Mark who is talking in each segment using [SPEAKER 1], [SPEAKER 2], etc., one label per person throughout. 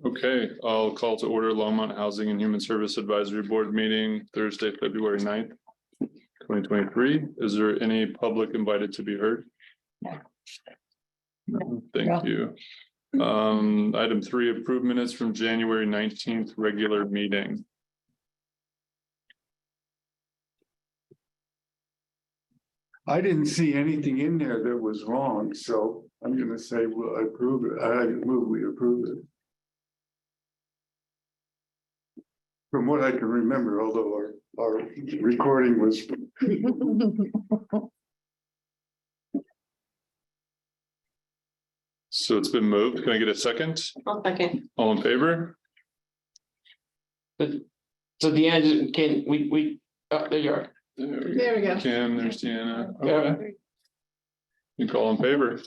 [SPEAKER 1] Okay, I'll call to order Longmont Housing and Human Service Advisory Board meeting Thursday, February 9th, 2023. Is there any public invited to be heard? No, thank you. Item 3, approve minutes from January 19th, regular meeting.
[SPEAKER 2] I didn't see anything in there that was wrong, so I'm gonna say we'll approve it. I move we approve it. From what I can remember, although our recording was.
[SPEAKER 1] So it's been moved. Can I get a second?
[SPEAKER 3] I'll second.
[SPEAKER 1] All in favor?
[SPEAKER 3] So Deanna, can we, oh, there you are.
[SPEAKER 1] There we go. Kim, there's Deanna. Okay. You call in favor.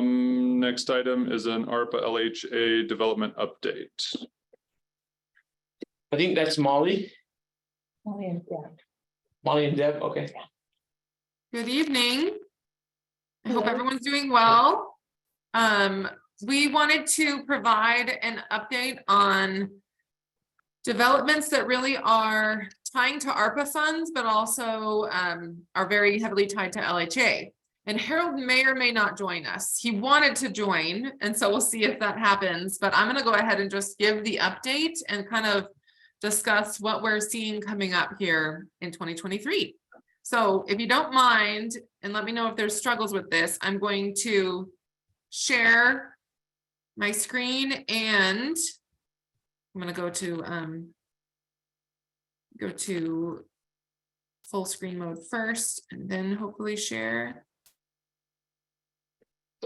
[SPEAKER 1] Next item is an ARPA LHA development update.
[SPEAKER 3] I think that's Molly.
[SPEAKER 4] Molly and Deb.
[SPEAKER 3] Molly and Deb, okay.
[SPEAKER 5] Good evening. I hope everyone's doing well. We wanted to provide an update on developments that really are tying to ARPA funds, but also are very heavily tied to LHA. And Harold may or may not join us. He wanted to join, and so we'll see if that happens. But I'm going to go ahead and just give the update and kind of discuss what we're seeing coming up here in 2023. So if you don't mind, and let me know if there's struggles with this, I'm going to share my screen and I'm going to go to full screen mode first and then hopefully share.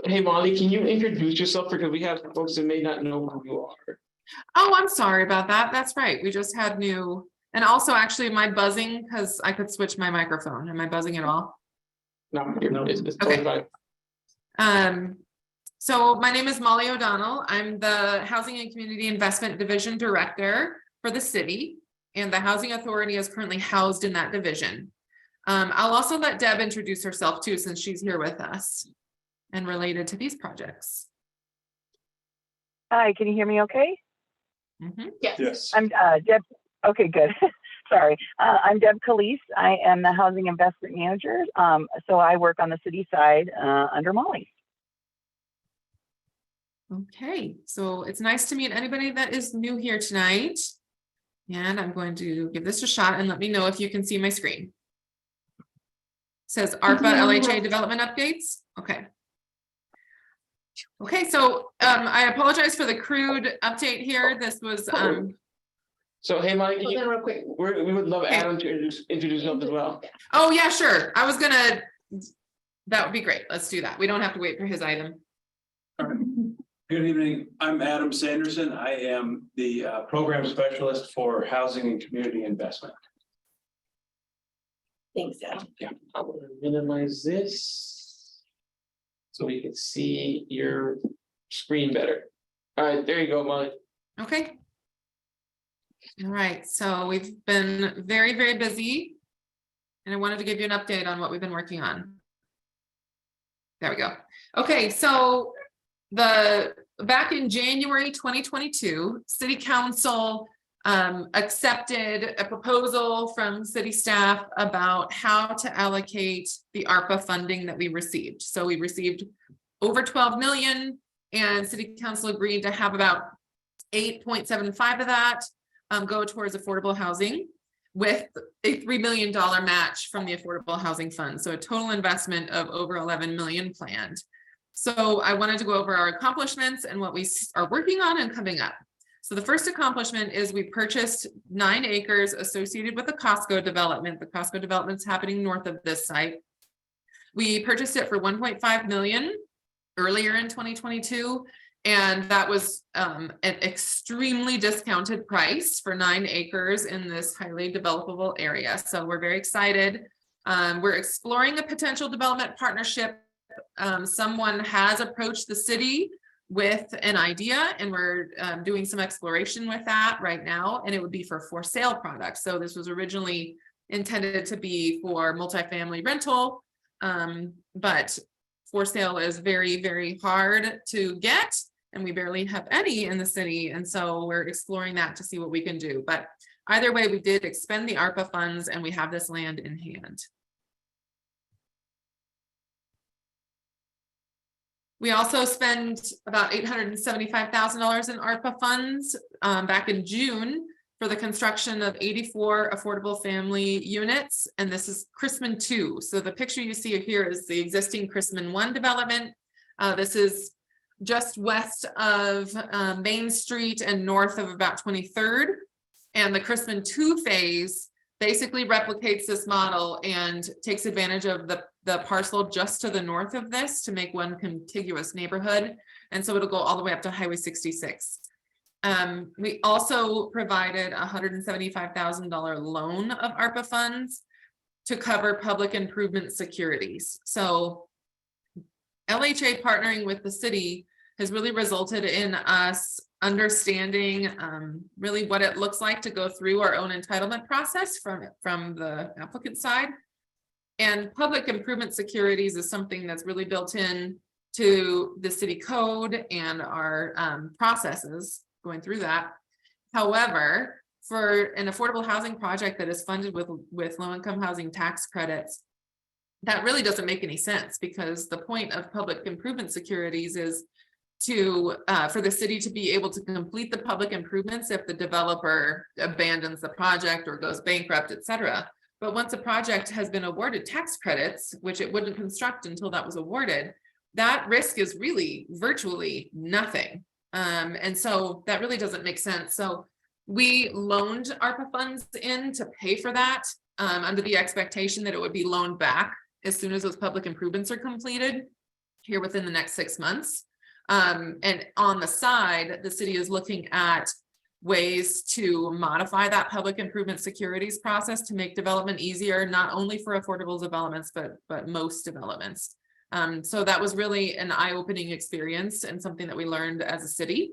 [SPEAKER 3] Hey Molly, can you introduce yourself because we have folks that may not know who you are.
[SPEAKER 5] Oh, I'm sorry about that. That's right. We just had new, and also actually my buzzing, because I could switch my microphone. Am I buzzing at all?
[SPEAKER 3] No, it's
[SPEAKER 5] Okay.
[SPEAKER 3] totally fine.
[SPEAKER 5] So my name is Molly O'Donnell. I'm the Housing and Community Investment Division Director for the city, and the Housing Authority is currently housed in that division. I'll also let Deb introduce herself too, since she's here with us and related to these projects.
[SPEAKER 4] Hi, can you hear me okay?
[SPEAKER 5] Mm-hmm.
[SPEAKER 1] Yes.
[SPEAKER 4] I'm Deb. Okay, good. Sorry. I'm Deb Calise. I am the Housing Investment Manager. So I work on the city side under Molly.
[SPEAKER 5] Okay, so it's nice to meet anybody that is new here tonight. And I'm going to give this a shot and let me know if you can see my screen. It says ARPA LHA development updates. Okay. Okay, so I apologize for the crude update here. This was
[SPEAKER 3] So hey Molly, can you,
[SPEAKER 6] real quick.
[SPEAKER 3] we would love
[SPEAKER 5] Okay.
[SPEAKER 3] Adam to introduce himself as well.
[SPEAKER 5] oh yeah, sure. I was gonna, that would be great. Let's do that. We don't have to wait for his item.
[SPEAKER 7] Good evening. I'm Adam Sanderson. I am the program specialist for housing and community investment.
[SPEAKER 6] Thanks, Adam.
[SPEAKER 3] Yeah, I'm gonna minimize this so we can see your screen better. All right, there you go, Molly.
[SPEAKER 5] Okay. All right, so we've been very, very busy. And I wanted to give you an update on what we've been working on. There we go. Okay, so back in January 2022, City Council accepted a proposal from city staff about how to allocate the ARPA funding that we received. So we received over 12 million and City Council agreed to have about 8.75 of that go towards affordable housing with a $3 million match from the Affordable Housing Fund. So a total investment of over 11 million planned. So I wanted to go over our accomplishments and what we are working on and coming up. So the first accomplishment is we purchased 9 acres associated with the Costco development. The Costco development's happening north of this site. We purchased it for 1.5 million earlier in 2022. And that was an extremely discounted price for 9 acres in this highly developable area. So we're very excited. We're exploring a potential development partnership. Someone has approached the city with an idea and we're doing some exploration with that right now, and it would be for sale products. So this was originally intended to be for multifamily rental, but for sale is very, very hard to get, and we barely have any in the city. And so we're exploring that to see what we can do. But either way, we did expend the ARPA funds and we have this land in hand. We also spent about $875,000 in ARPA funds back in June for the construction of 84 affordable family units. And this is Chrisman 2. So the picture you see here is the existing Chrisman 1 development. This is just west of Main Street and north of about 23rd. And the Chrisman 2 phase basically replicates this model and takes advantage of the parcel just to the north of this to make one contiguous neighborhood. And so it'll go all the way up to Highway 66. We also provided a $175,000 loan of ARPA funds to cover public improvement securities. So LHA partnering with the city has really resulted in us understanding really what it looks like to go through our own entitlement process from the applicant side. And public improvement securities is something that's really built in to the city code and our processes going through that. However, for an affordable housing project that is funded with low-income housing tax credits, that really doesn't make any sense, because the point of public improvement securities is to for the city to be able to complete the public improvements if the developer abandons the project or goes bankrupt, etc. But once a project has been awarded tax credits, which it wouldn't construct until that was awarded, that risk is really virtually nothing. And so that really doesn't make sense. So we loaned ARPA funds in to pay for that under the expectation that it would be loaned back as soon as those public improvements are completed here within the next 6 months. And on the side, the city is looking at ways to modify that public improvement securities process to make development easier, not only for affordable developments, but most developments. So that was really an eye-opening experience and something that we learned as a city.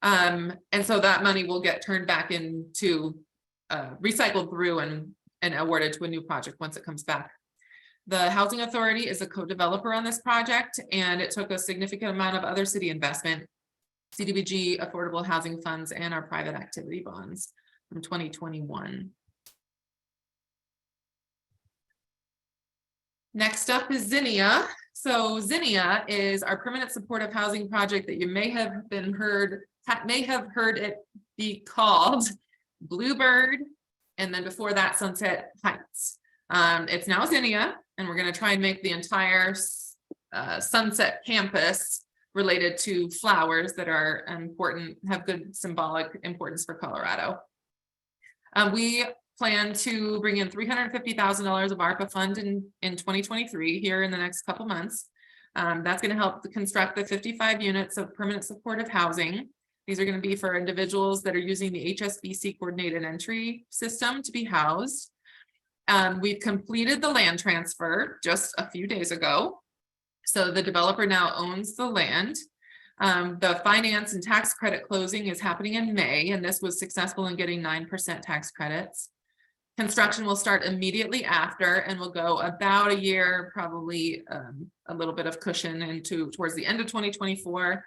[SPEAKER 5] And so that money will get turned back into recycled through and awarded to a new project once it comes back. The Housing Authority is a co-developer on this project, and it took a significant amount of other city investment, CDBG, affordable housing funds, and our private activity bonds from 2021. Next up is Zinnia. So Zinnia is our permanent supportive housing project that you may have heard it be called Bluebird, and then before that Sunset Heights. It's now Zinnia, and we're going to try and make the entire Sunset campus related to flowers that are important, have good symbolic importance for Colorado. We plan to bring in $350,000 of ARPA fund in 2023 here in the next couple months. That's going to help to construct the 55 units of permanent supportive housing. These are going to be for individuals that are using the HSBC coordinated entry system to be housed. We've completed the land transfer just a few days ago. So the developer now owns the land. The finance and tax credit closing is happening in May, and this was successful in getting 9% tax credits. Construction will start immediately after and will go about a year, probably a little bit of cushion into towards the end of 2024.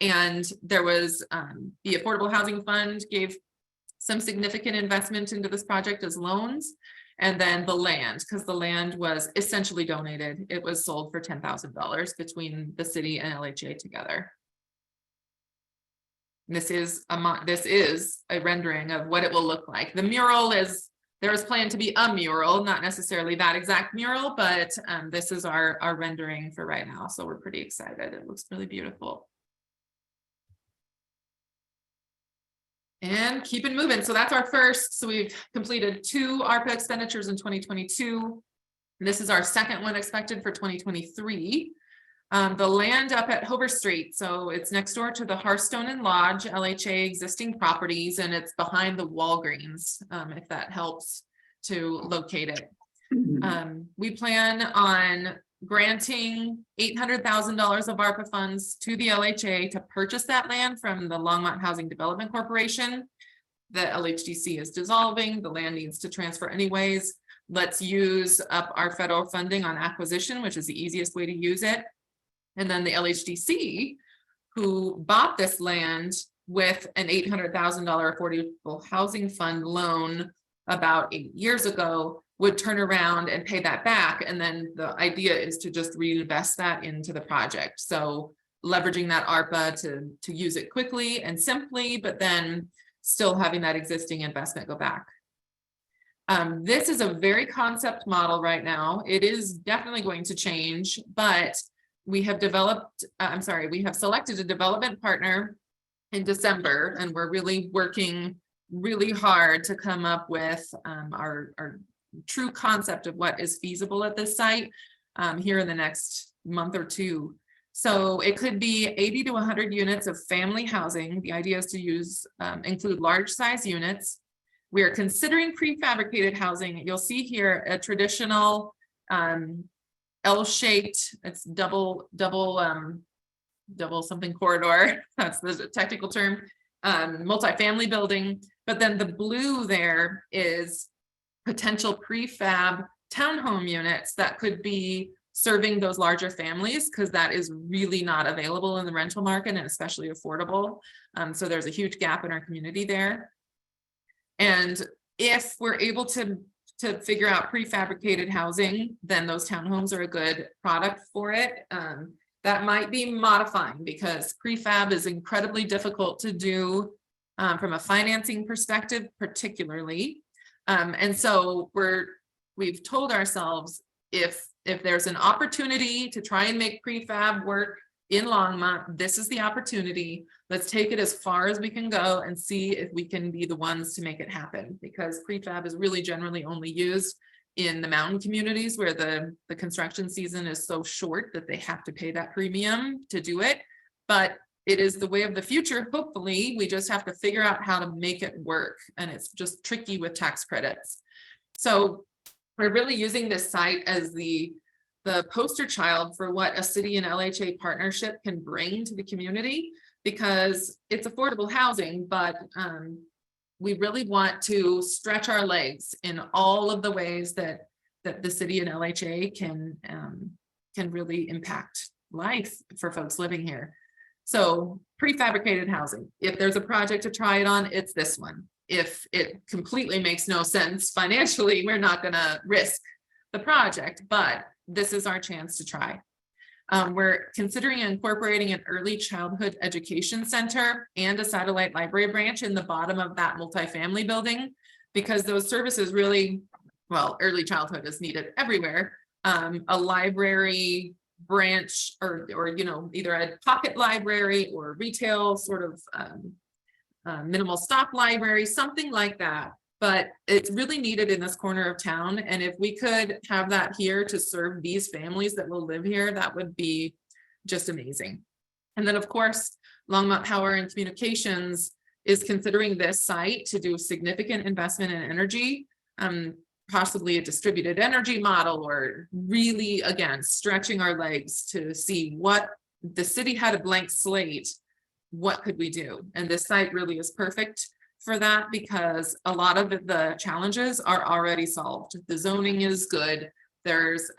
[SPEAKER 5] And there was the Affordable Housing Fund gave some significant investment into this project as loans. And then the land, because the land was essentially donated. It was sold for $10,000 between the city and LHA together. This is a rendering of what it will look like. The mural is, there is planned to be a mural, not necessarily that exact mural, but this is our rendering for right now. So we're pretty excited. It looks really beautiful. And keep it moving. So that's our first. So we've completed 2 ARPA expenditures in 2022. This is our second one expected for 2023. The land up at Hover Street. So it's next door to the Hearthstone and Lodge LHA existing properties, and it's behind the Walgreens, if that helps to locate it. We plan on granting $800,000 of ARPA funds to the LHA to purchase that land from the Longmont Housing Development Corporation. The LHDC is dissolving, the land needs to transfer anyways. Let's use up our federal funding on acquisition, which is the easiest way to use it. And then the LHDC who bought this land with an $800,000 affordable housing fund loan about 8 years ago would turn around and pay that back. And then the idea is to just reinvest that into the project. So leveraging that ARPA to use it quickly and simply, but then still having that existing investment go back. This is a very concept model right now. It is definitely going to change, but we have we have selected a development partner in December, and we're really working really hard to come up with our true concept of what is feasible at this site here in the next month or two. So it could be 80 to 100 units of family housing. The idea is to include large size units. We are considering prefabricated housing. You'll see here a traditional L-shaped, it's double something corridor. That's the technical term, multifamily building. But then the blue there is potential prefab townhome units that could be serving those larger families, because that is really not available in the rental market and especially affordable. So there's a huge gap in our community there. And if we're able to figure out prefabricated housing, then those townhomes are a good product for it. That might be modifying, because prefab is incredibly difficult to do from a financing perspective, particularly. And so we've told ourselves, if there's an opportunity to try and make prefab work in Longmont, this is the opportunity. Let's take it as far as we can go and see if we can be the ones to make it happen, because prefab is really generally only used in the mountain communities where the construction season is so short that they have to pay that premium to do it. But it is the way of the future. Hopefully, we just have to figure out how to make it work. And it's just tricky with tax credits. So we're really using this site as the poster child for what a city and LHA partnership can bring to the community, because it's affordable housing, but we really want to stretch our legs in all of the ways that the city and LHA can really impact life for folks living here. So prefabricated housing, if there's a project to try it on, it's this one. If it completely makes no sense financially, we're not going to risk the project, but this is our chance to try. We're considering incorporating an early childhood education center and a satellite library branch in the bottom of that multifamily building, because those services really, well, early childhood is needed everywhere. A library branch or either a pocket library or retail sort of minimal stop library, something like that. But it's really needed in this corner of town. And if we could have that here to serve these families that will live here, that would be just amazing. And then of course, Longmont Power and Communications is considering this site to do significant investment in energy, possibly a distributed energy model, or really, again, stretching our legs to see what the city had a blank slate. What could we do? And this site really is perfect for that, because a lot of the challenges are already solved. The zoning is good. There's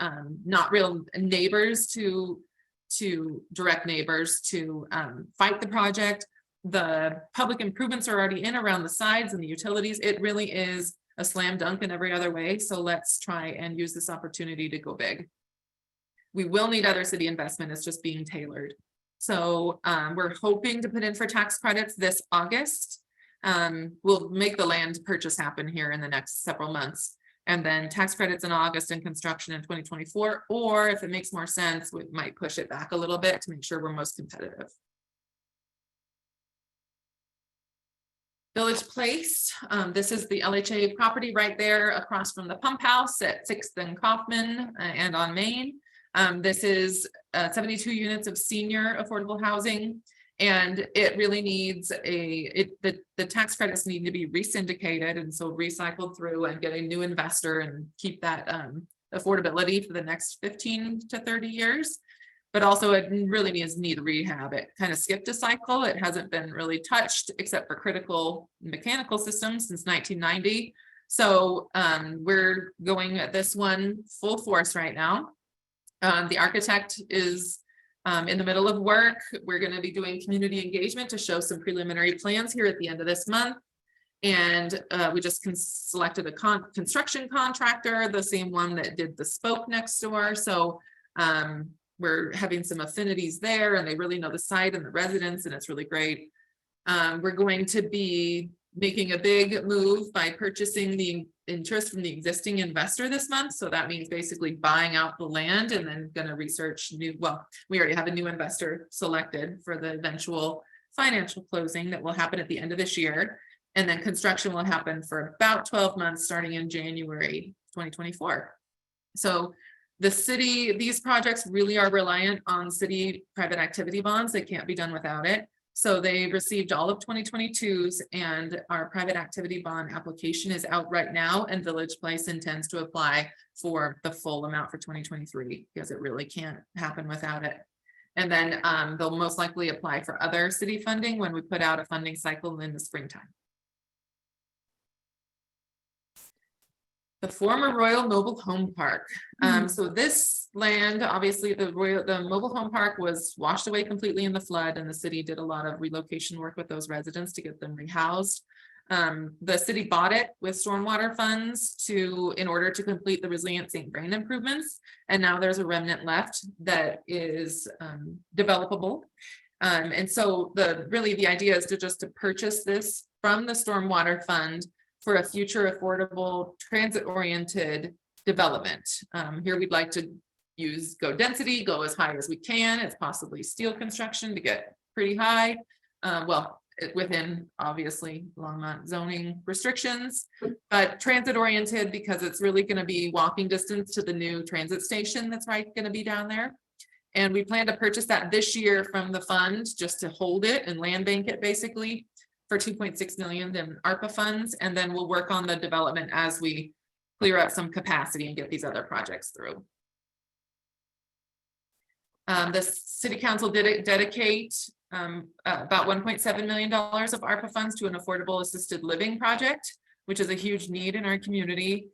[SPEAKER 5] not real neighbors to direct neighbors to fight the project. The public improvements are already in around the sides and the utilities. It really is a slam dunk in every other way. So let's try and use this opportunity to go big. We will need other city investment. It's just being tailored. So we're hoping to put in for tax credits this August. We'll make the land purchase happen here in the next several months, and then tax credits in August and construction in 2024, or if it makes more sense, we might push it back a little bit to make sure we're most competitive. Village Place, this is the LHA property right there across from the pump house at 6th and Kaufman and on Main. This is 72 units of senior affordable housing. And it really needs the tax credits need to be resyndicated, and so recycled through and get a new investor and keep that affordability for the next 15 to 30 years. But also it really need rehab. It kind of skipped a cycle. It hasn't been really touched except for critical mechanical systems since 1990. So we're going at this one full force right now. The architect is In the middle of work, we're going to be doing community engagement to show some preliminary plans here at the end of this month. And we just selected a construction contractor, the same one that did the spoke next door. So we're having some affinities there, and they really know the site and the residents, and it's really great. We're going to be making a big move by purchasing the interest from the existing investor this month. So that means basically buying out the land and then going to research new, well, we already have a new investor selected for the eventual financial closing that will happen at the end of this year. And then construction will happen for about 12 months, starting in January 2024. So the city, these projects really are reliant on city private activity bonds. They can't be done without it. So they received all of 2022's, and our private activity bond application is out right now, and Village Place intends to apply for the full amount for 2023 because it really can't happen without it. And then they'll most likely apply for other city funding when we put out a funding cycle in the springtime. The former Royal Mobile Home Park. So this land, obviously the mobile home park was washed away completely in the flood, and the city did a lot of relocation work with those residents to get them rehoused. The city bought it with stormwater funds in order to complete the resilient St. Vrain improvements. And now there's a remnant left that is developable. And so the idea is to purchase this from the stormwater fund for a future affordable transit-oriented development. Here we'd like to go density, go as high as we can. It's possibly steel construction to get pretty high. Within obviously Longmont zoning restrictions, but transit-oriented because it's really going to be walking distance to the new transit station that's going to be down there. And we plan to purchase that this year from the fund just to hold it and land bank it basically for 2.6 million in ARPA funds, and then we'll work on the development as we clear up some capacity and get these other projects through. The City Council did dedicate about $1.7 million of ARPA funds to an affordable assisted living project, which is a huge need in our community.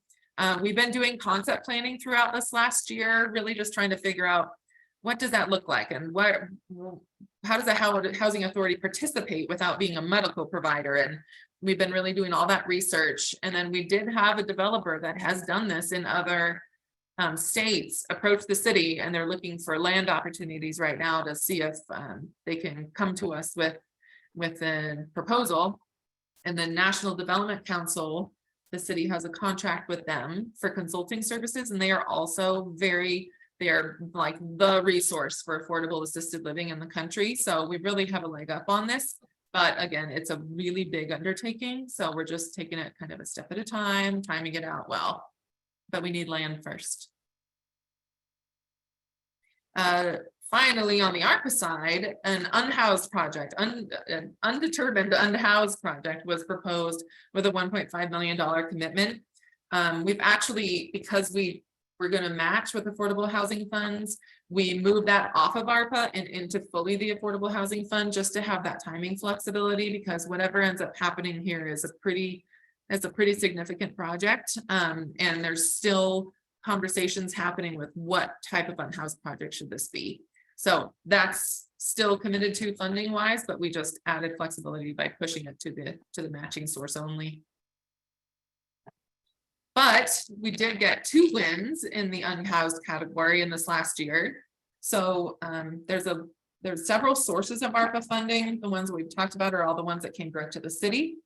[SPEAKER 5] We've been doing concept planning throughout this last year, really just trying to figure out what does that look like and how does the housing authority participate without being a medical provider. And we've been really doing all that research. And then we did have a developer that has done this in other states approach the city, and they're looking for land opportunities right now to see if they can come to us with a proposal. And the National Development Council, the city has a contract with them for consulting services, and they are also they're like the resource for affordable assisted living in the country. So we really have a leg up on this, but again, it's a really big undertaking. So we're just taking it kind of a step at a time, timing it out well, but we need land first. Finally, on the ARPA side, an unhoused project, an undetermined unhoused project was proposed with a $1.5 million commitment. We've actually, because we're going to match with affordable housing funds, we moved that off of ARPA and into fully the affordable housing fund just to have that timing flexibility, because whatever ends up happening here is a pretty significant project. And there's still conversations happening with what type of unhoused project should this be. So that's still committed to funding wise, but we just added flexibility by pushing it to the matching source only. But we did get 2 wins in the unhoused category in this last year. So there's several sources of ARPA funding. The ones we've talked about are all the ones that came direct to the city.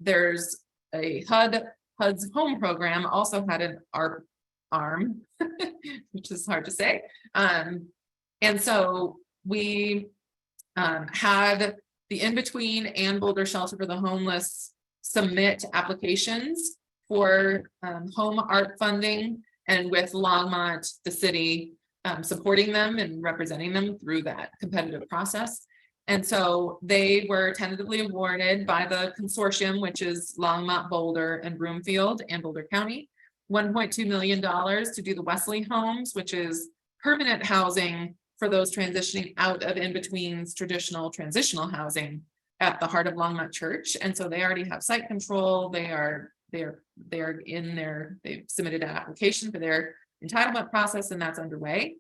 [SPEAKER 5] There's a HUD's home program also had an ARP arm, which is hard to say. And so we had the In-Between and Boulder Shelter for the Homeless submit applications for home ARP funding, and with Longmont, the city supporting them and representing them through that competitive process. And so they were tentatively awarded by the consortium, which is Longmont, Boulder, and Broomfield and Boulder County, $1.2 million to do the Wesley homes, which is permanent housing for those transitioning out of In-Between's traditional transitional housing at the heart of Longmont Church. And so they already have site control. They've submitted an application for their entitlement process, and that's underway.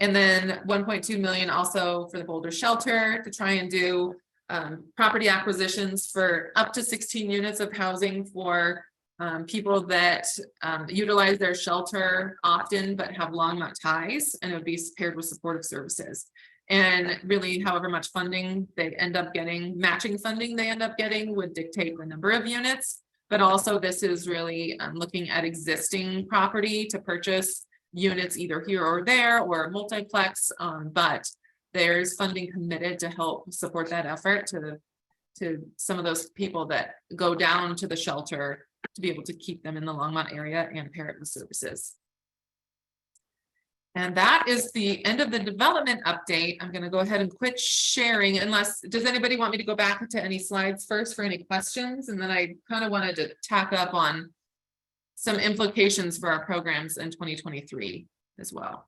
[SPEAKER 5] And then 1.2 million also for the Boulder Shelter to try and do property acquisitions for up to 16 units of housing for people that utilize their shelter often but have Longmont ties, and it would be paired with supportive services. And really, however much funding they end up getting, matching funding they end up getting would dictate the number of units. But also this is really looking at existing property to purchase units either here or there or multiplex, but there's funding committed to help support that effort to some of those people that go down to the shelter to be able to keep them in the Longmont area and pair it with services. And that is the end of the development update. I'm going to go ahead and quit sharing unless, does anybody want me to go back to any slides first for any questions? And then I kind of wanted to tack up on some implications for our programs in 2023 as well.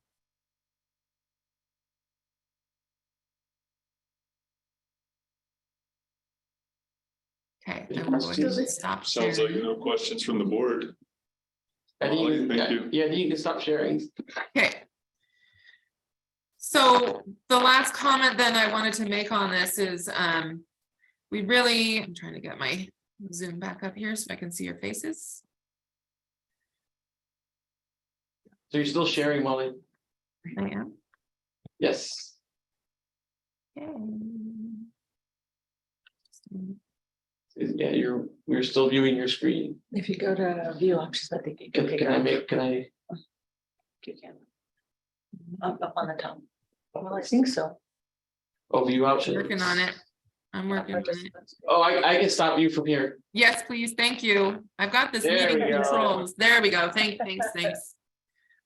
[SPEAKER 5] Okay, I'm going to stop
[SPEAKER 1] Sounds like
[SPEAKER 5] sharing.
[SPEAKER 1] no questions from the board.
[SPEAKER 3] I think
[SPEAKER 1] Molly, thank you.
[SPEAKER 3] Yeah, you can stop sharing.
[SPEAKER 5] Okay. So the last comment then I wanted to make on this is I'm trying to get my Zoom back up here so I can see your faces.
[SPEAKER 3] So you're still sharing, Molly?
[SPEAKER 5] I am.
[SPEAKER 3] Yes.
[SPEAKER 5] Okay.
[SPEAKER 3] Yeah, you're still viewing your screen.
[SPEAKER 6] If you go to view options, I think you can pick it up. You can. Up on the top. Well, I think so.
[SPEAKER 3] Oh, view options.
[SPEAKER 5] Working on it. I'm working on it.
[SPEAKER 3] Oh, I can stop you from here.
[SPEAKER 5] Yes, please. Thank you. I've got this
[SPEAKER 3] There
[SPEAKER 5] meeting
[SPEAKER 3] we go.
[SPEAKER 5] controls. There we go. Thanks.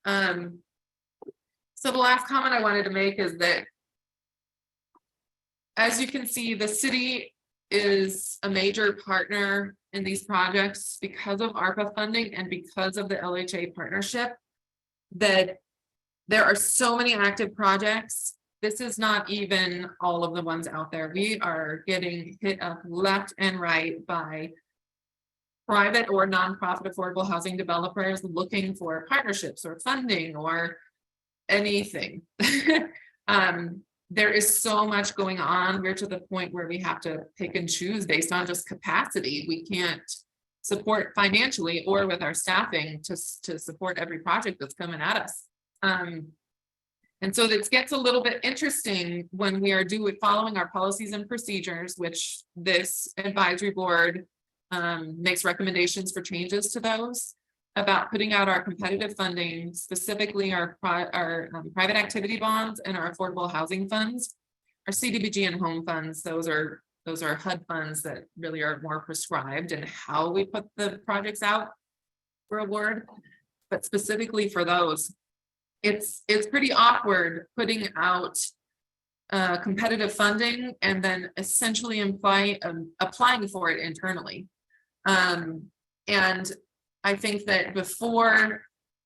[SPEAKER 5] So the last comment I wanted to make is that, as you can see, the city is a major partner in these projects because of ARPA funding and because of the LHA partnership, that there are so many active projects. This is not even all of the ones out there. We are getting hit up left and right by private or nonprofit affordable housing developers looking for partnerships or funding or anything. There is so much going on. We're to the point where we have to pick and choose based on just capacity. We can't support financially or with our staffing to support every project that's coming at us. And so this gets a little bit interesting when we are following our policies and procedures, which this advisory board makes recommendations for changes to those, about putting out our competitive funding, specifically our private activity bonds and our affordable housing funds, our CDBG and home funds. Those are HUD funds that really are more prescribed in how we put the projects out for award. But specifically for those, it's pretty awkward putting out competitive funding and then essentially applying for it internally. And I think that before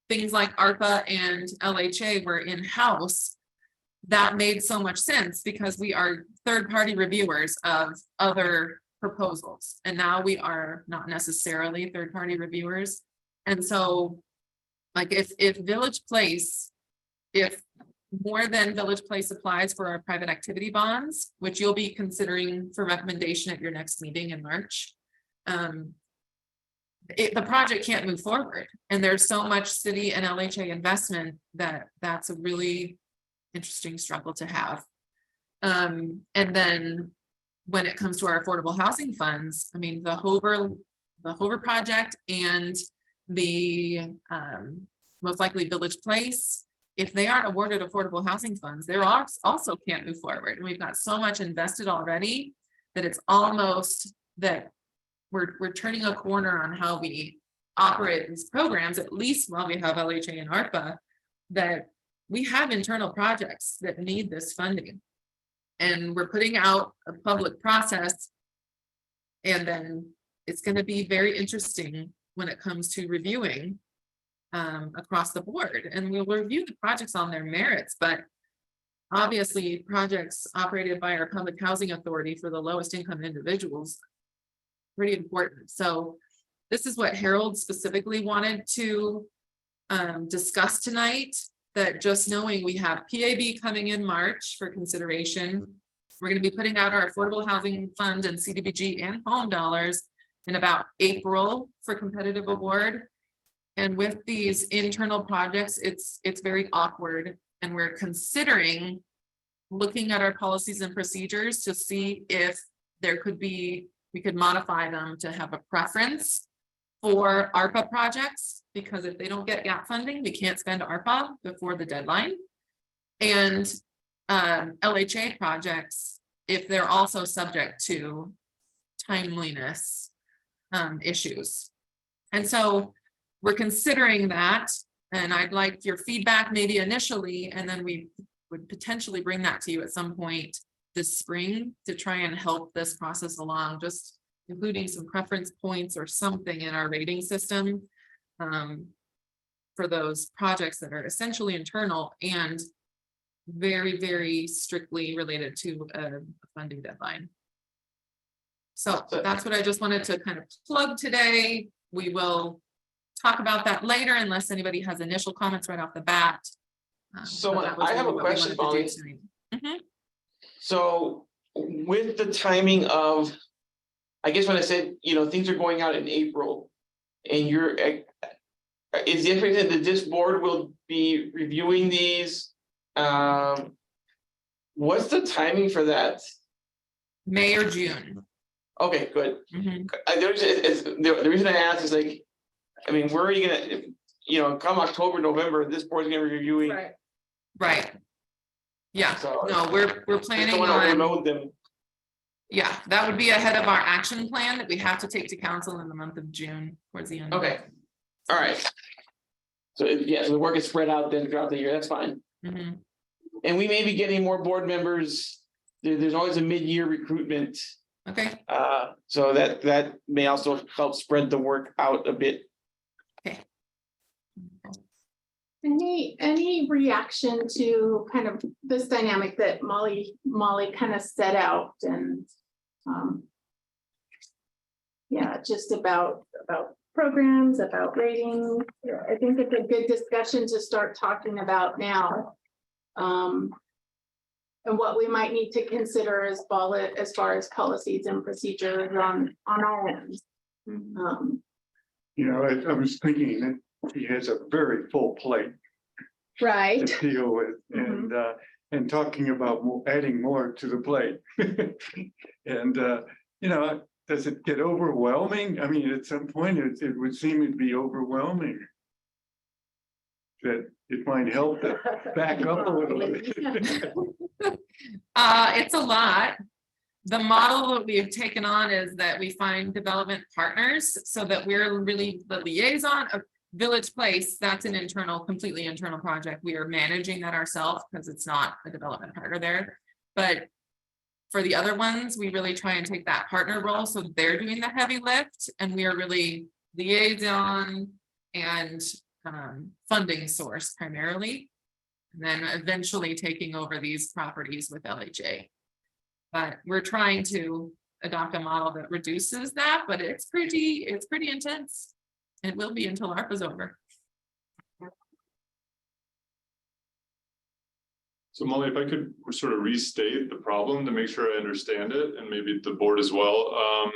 [SPEAKER 5] things like ARPA and LHA were in-house, that made so much sense because we are third-party reviewers of other proposals. And now we are not necessarily third-party reviewers. And so, like if Village Place, if more than Village Place applies for our private activity bonds, which you'll be considering for recommendation at your next meeting in March, the project can't move forward. And there's so much city and LHA investment that's a really interesting struggle to have. And then when it comes to our affordable housing funds, I mean, the Hover project and the most likely Village Place, if they aren't awarded affordable housing funds, they're also can't move forward. And we've got so much invested already that it's almost that we're turning a corner on how we operate these programs, at least while we have LHA and ARPA, that we have internal projects that need this funding. And we're putting out a public process. And then it's going to be very interesting when it comes to reviewing across the board. And we'll review the projects on their merits, but obviously projects operated by our public housing authority for the lowest income individuals, pretty important. So this is what Harold specifically wanted to discuss tonight. that just knowing we have PAB coming in March for consideration. We're gonna be putting out our Affordable Housing Fund and CDBG and home dollars in about April for competitive award. And with these internal projects, it's very awkward, and we're considering looking at our policies and procedures to see if there could be, we could modify them to have a preference for ARPA projects, because if they don't get gap funding, we can't spend ARPA before the deadline. And LHA projects, if they're also subject to timeliness issues. And so we're considering that, and I'd like your feedback maybe initially, and then we would potentially bring that to you at some point this spring to try and help this process along, just including some preference points or something in our rating system for those projects that are essentially internal and very, very strictly related to a funding deadline. So that's what I just wanted to kind of plug today. We will talk about that later unless anybody has initial comments right off the bat.
[SPEAKER 3] So
[SPEAKER 5] but that was
[SPEAKER 3] I have a
[SPEAKER 5] really what we
[SPEAKER 3] question,
[SPEAKER 5] wanted to
[SPEAKER 3] Molly.
[SPEAKER 5] do tonight.
[SPEAKER 3] So with the timing of, I guess when I said, things are going out in April, and you're, is the expectation that this board will be reviewing these? What's the timing for that?
[SPEAKER 5] May or June.
[SPEAKER 3] Okay, good.
[SPEAKER 5] Mhm.
[SPEAKER 3] The reason I asked is like, I mean, where are you gonna, come October, November, this board's gonna be reviewing.
[SPEAKER 5] Right. Yeah,
[SPEAKER 3] So-
[SPEAKER 5] no, we're
[SPEAKER 3] Just
[SPEAKER 5] planning
[SPEAKER 3] don't wanna
[SPEAKER 5] on,
[SPEAKER 3] overload them.
[SPEAKER 5] yeah, that would be ahead of our action plan that we have to take to council in the month of June towards the end. of it.
[SPEAKER 3] Okay, all right. So so the work is spread out then throughout the year, that's fine.
[SPEAKER 5] Mhm.
[SPEAKER 3] And we may be getting more board members. There's always a mid-year recruitment.
[SPEAKER 5] Okay,
[SPEAKER 3] So that may also help spread the work out a bit.
[SPEAKER 8] Any reaction to kind of this dynamic that Molly kind of set out and just about programs, about ratings. I think it's a good discussion to start talking about now. And what we might need to consider as far as policies and procedures on our end.
[SPEAKER 2] I was thinking that he has a very full plate
[SPEAKER 8] Right.
[SPEAKER 2] to deal with, and talking about adding more to the plate. And does it get overwhelming? I mean, at some point, it would seem to be overwhelming. That it might help to back up a little bit.
[SPEAKER 5] it's a lot. The model that we've taken on is that we find development partners so that we're really the liaison of Village Place. That's an completely internal project. We are managing that ourselves because it's not a development partner there. But for the other ones, we really try and take that partner role. So they're doing the heavy lift and we are really liaison and funding source primarily. And then eventually taking over these properties with LHA. But we're trying to adopt a model that reduces that, but it's pretty intense. It will be until ARPA's over.
[SPEAKER 1] So Molly, if I could sort of restate the problem to make sure I understand it, and maybe the board as well.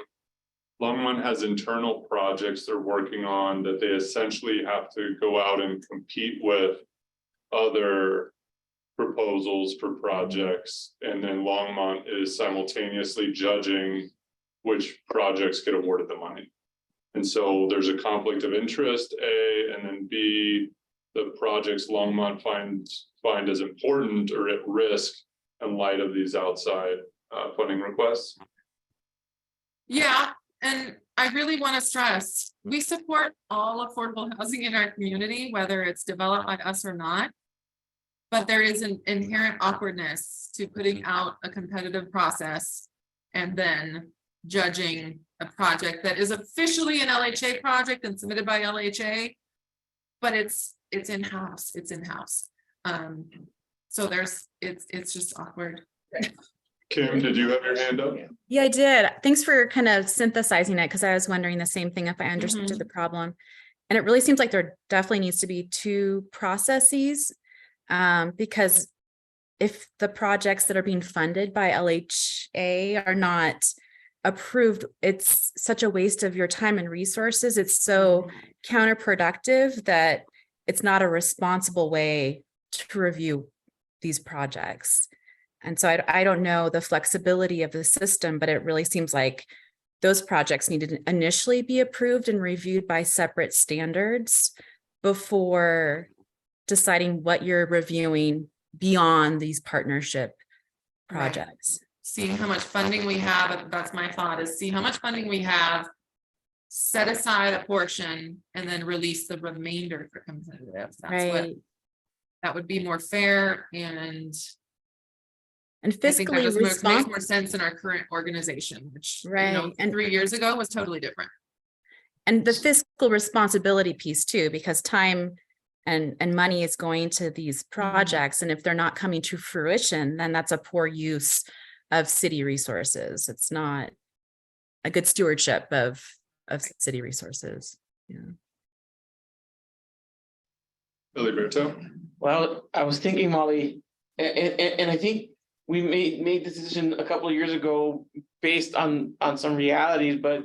[SPEAKER 1] Longmont has internal projects they're working on that they essentially have to go out and compete with other proposals for projects, and then Longmont is simultaneously judging which projects get awarded the money. And so there's a conflict of interest, A, and then B, the projects Longmont find as important or at risk in light of these outside funding requests.
[SPEAKER 5] Yeah, and I really want to stress, we support all affordable housing in our community, whether it's developed by us or not. But there is an inherent awkwardness to putting out a competitive process and then judging a project that is officially an LHA project and submitted by LHA, but it's in-house. So it's just awkward.
[SPEAKER 1] Kim, did you have your hand up?
[SPEAKER 9] Yeah, I did. Thanks for kind of synthesizing it, because I was wondering the same thing if I understood the problem. And it really seems like there definitely needs to be two processes. Because if the projects that are being funded by LHA are not approved, it's such a waste of your time and resources. It's so counterproductive that it's not a responsible way to review these projects. And so I don't know the flexibility of the system, but it really seems like those projects need to initially be approved and reviewed by separate standards before deciding what you're reviewing beyond these partnership projects.
[SPEAKER 5] Seeing how much funding we have, that's my thought, is see how much funding we have, set aside a portion, and then release the remainder for competitive. That's what,
[SPEAKER 9] Right.
[SPEAKER 5] that would be more fair, and
[SPEAKER 9] And
[SPEAKER 5] I think that
[SPEAKER 9] fiscally
[SPEAKER 5] just makes more
[SPEAKER 9] responsible.
[SPEAKER 5] sense in our current organization, which,
[SPEAKER 9] Right. And
[SPEAKER 5] 3 years ago was totally different.
[SPEAKER 9] And the fiscal responsibility piece too, because time and money is going to these projects. And if they're not coming to fruition, then that's a poor use of city resources. It's not a good stewardship of city resources. Yeah.
[SPEAKER 1] Billy Berto?
[SPEAKER 3] Well, I was thinking, Molly, and I think we made this decision a couple of years ago based on some realities, but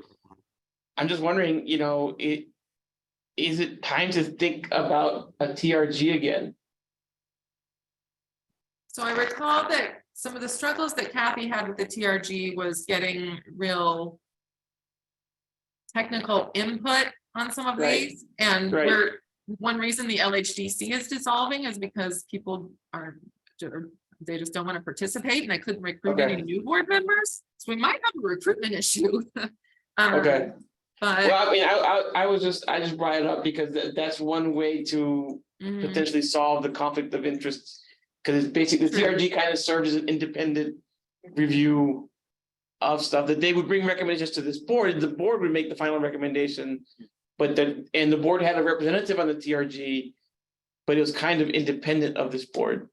[SPEAKER 3] I'm just wondering, is it time to think about a TRG again?
[SPEAKER 5] So I recall that some of the struggles that Kathy had with the TRG was getting real technical input on some of
[SPEAKER 3] Right.
[SPEAKER 5] these. And
[SPEAKER 3] Right.
[SPEAKER 5] one reason the LHDC is dissolving is because people they just don't want to participate, and I couldn't recruit any new board members. So we might have a recruitment issue.
[SPEAKER 3] Okay.
[SPEAKER 5] But
[SPEAKER 3] Well, I mean, I just brought it up because that's one way to potentially solve the conflict of interest. Because it's basically, the TRG kind of serves as an independent review of stuff that they would bring recommendations to this board, and the board would make the final recommendation. But the board had a representative on the TRG, but it was kind of independent of this board.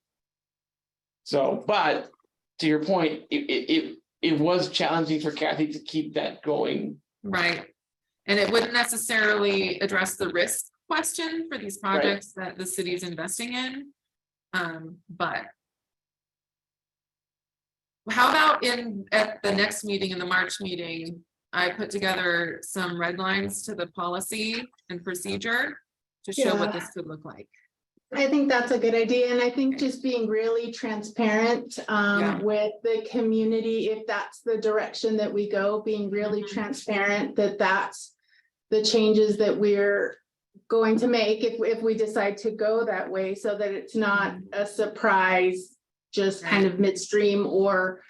[SPEAKER 3] So, but to your point, it was challenging for Kathy to keep that going.
[SPEAKER 5] right. And it wouldn't necessarily address the risk question for these projects that the city is investing in. But how about at the next meeting, in the March meeting, I put together some red lines to the policy and procedure to show what this could look like.
[SPEAKER 8] I think that's a good idea, and I think just being really transparent with the community, if that's the direction that we go, being really transparent that that's the changes that we're going to make if we decide to go that way, so that it's not a surprise, just kind of midstream, or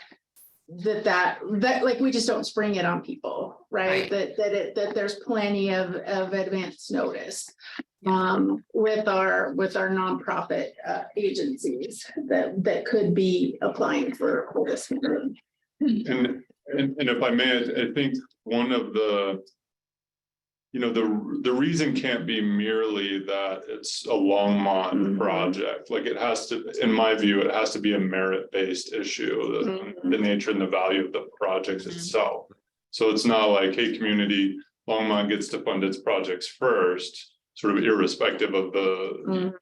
[SPEAKER 8] that like we just don't spring it on people, right? That there's plenty of advance notice with our nonprofit agencies that could be applying for this.
[SPEAKER 1] And if I may, I think one of the reason can't be merely that it's a Longmont project. Like, it has to, in my view, it has to be a merit-based issue, the nature and the value of the project itself. So it's not like, hey, community, Longmont gets to fund its projects first, sort of irrespective of the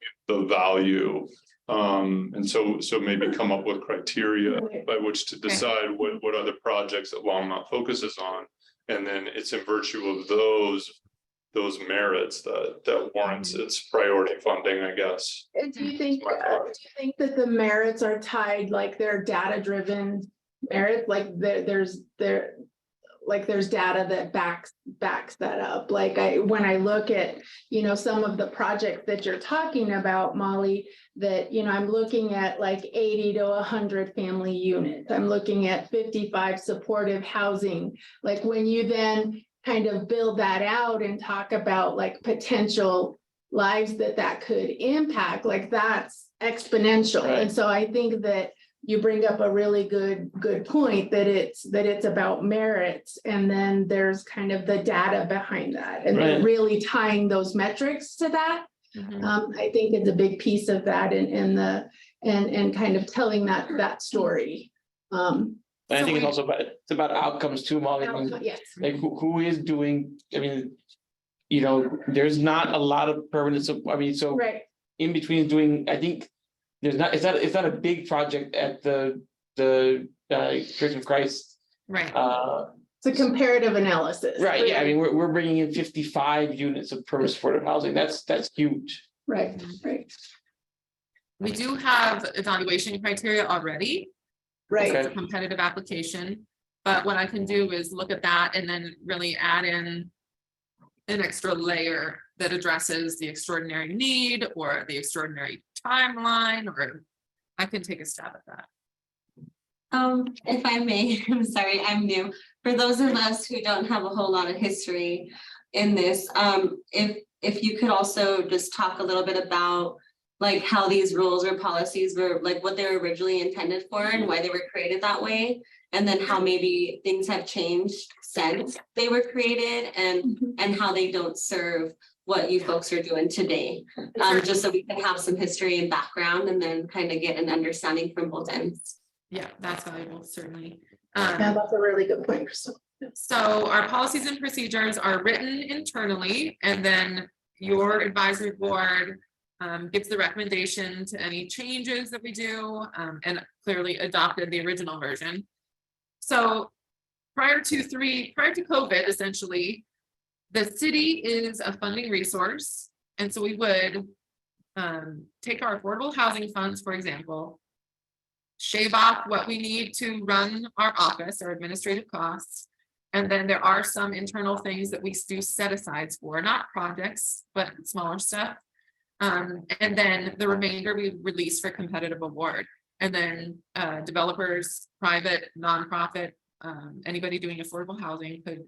[SPEAKER 1] value. And so maybe come up with criteria by which to decide what other projects that Longmont focuses on. And then it's in virtue of those merits that warrants its priority funding, I guess.
[SPEAKER 8] Do you think that the merits are tied, like they're data driven merits, like there's data that backs that up? Like when I look at, some of the projects that you're talking about, Molly, that, I'm looking at like 80 to 100 family units. I'm looking at 55 supportive housing. Like when you then kind of build that out and talk about like potential lives that could impact, like that's exponential.
[SPEAKER 3] Right.
[SPEAKER 8] And so I think that you bring up a really good point, that it's about merits, and then there's kind of the data behind that, and then really tying those metrics to that. I think it's a big piece of that, and kind of telling that story.
[SPEAKER 3] And I think it's also about outcomes too, Molly.
[SPEAKER 8] Yes.
[SPEAKER 3] Like who is doing, I mean, there's not a lot of permanent, in between doing, I think it's not a big project at the Church of Christ.
[SPEAKER 5] Right.
[SPEAKER 8] It's a comparative analysis.
[SPEAKER 3] Right, yeah, I
[SPEAKER 8] really.
[SPEAKER 3] mean, we're bringing in 55 units of permanent supportive housing, that's huge.
[SPEAKER 8] Right, right,
[SPEAKER 5] We do have evaluation criteria already.
[SPEAKER 8] right.
[SPEAKER 5] It's a competitive application, but what I can do is look at that and then really add in an extra layer that addresses the extraordinary need or the extraordinary timeline, or I can take a stab at that.
[SPEAKER 10] If I may, I'm sorry, I'm new. For those of us who don't have a whole lot of history in this, if you could also just talk a little bit about like how these rules or policies were, like what they were originally intended for and why they were created that way, and then how maybe things have changed since they were created and how they don't serve what you folks are doing today. Just so we can have some history and background and then kind of get an understanding from both ends.
[SPEAKER 5] Yeah, that's valuable, certainly.
[SPEAKER 8] Yeah, that's a really good point, Crystal.
[SPEAKER 5] So our policies and procedures are written internally, and then your advisory board gives the recommendation to any changes that we do, and clearly adopted the original version. So prior to COVID, essentially, the city is a funding resource. And so we would take our affordable housing funds, for example, shave off what we need to run our office or administrative costs. And then there are some internal things that we do set asides for, not projects, but smaller stuff. And then the remainder we release for competitive award. And then developers, private, nonprofit, anybody doing affordable housing could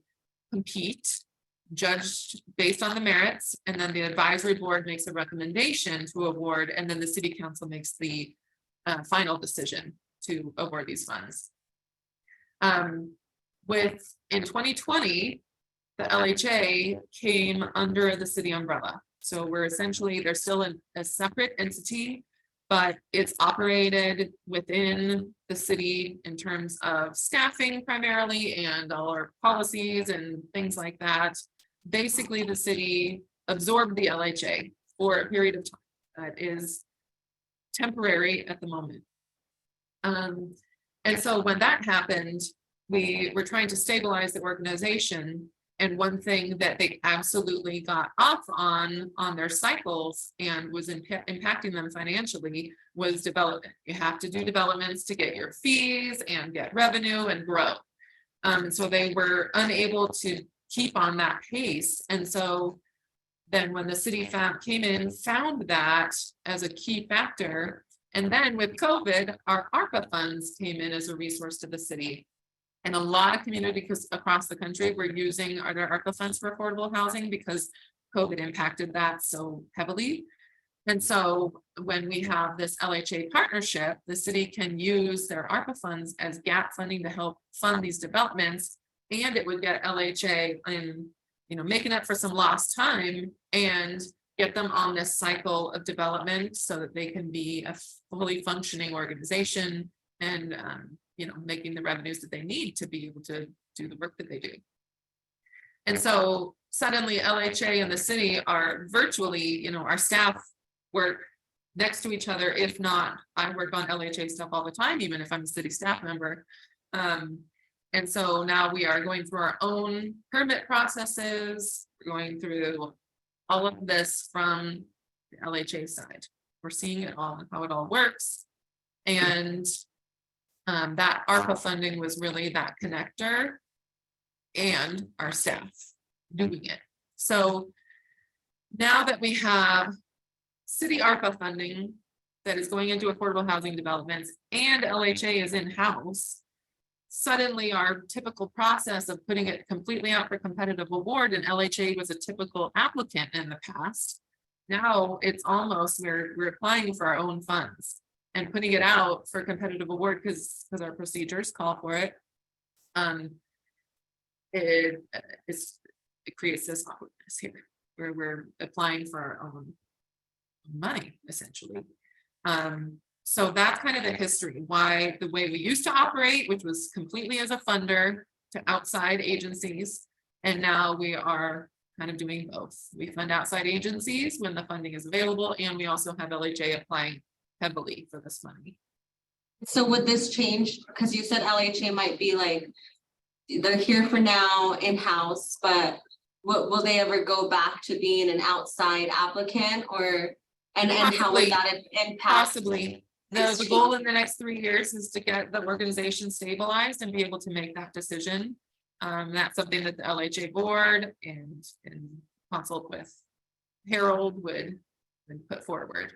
[SPEAKER 5] compete, judged based on the merits. And then the advisory board makes a recommendation to award, and then the city council makes the final decision to award these funds. In 2020, the LHA came under the city umbrella. So we're essentially, they're still a separate entity, but it's operated within the city in terms of staffing primarily and all our policies and things like that. Basically, the city absorbed the LHA for a period of time that is temporary at the moment. And so when that happened, we were trying to stabilize the organization. And one thing that they absolutely got off on their cycles and was impacting them financially was development. You have to do developments to get your fees and get revenue and grow. So they were unable to keep on that pace. And so then when the city came in, found that as a key factor. And then with COVID, our ARPA funds came in as a resource to the city. And a lot of communities across the country were using their ARPA funds for affordable housing because COVID impacted that so heavily. And so when we have this LHA partnership, the city can use their ARPA funds as gap funding to help fund these developments. And it would get LHA in, making up for some lost time and get them on this cycle of development so that they can be a fully functioning organization and making the revenues that they need to be able to do the work that they do. And so suddenly LHA and the city are virtually, our staff work next to each other. If not, I work on LHA stuff all the time, even if I'm a city staff member. And so now we are going through our own permit processes, we're going through all of this from the LHA side. We're seeing it all and how it all works. And that ARPA funding was really that connector and our staff doing it. So now that we have city ARPA funding that is going into affordable housing developments and LHA is in-house, suddenly our typical process of putting it completely out for competitive award, and LHA was a typical applicant in the past. Now it's almost we're applying for our own funds and putting it out for competitive award because our procedures call for it. It creates this awkwardness here where we're applying for our own money essentially. So that's kind of the history, why the way we used to operate, which was completely as a funder to outside agencies. And now we are kind of doing both. We fund outside agencies when the funding is available, and we also have LHA applying heavily for this money.
[SPEAKER 10] So would this change, because you said LHA might be like, they're here for now in-house, but will they ever go back to being an outside applicant or, and how
[SPEAKER 5] Possibly.
[SPEAKER 10] would that impact?
[SPEAKER 5] Possibly. The goal in the next 3 years is to get the organization stabilized and be able to make that decision. That's something that the LHA board and consult with Harold would put forward.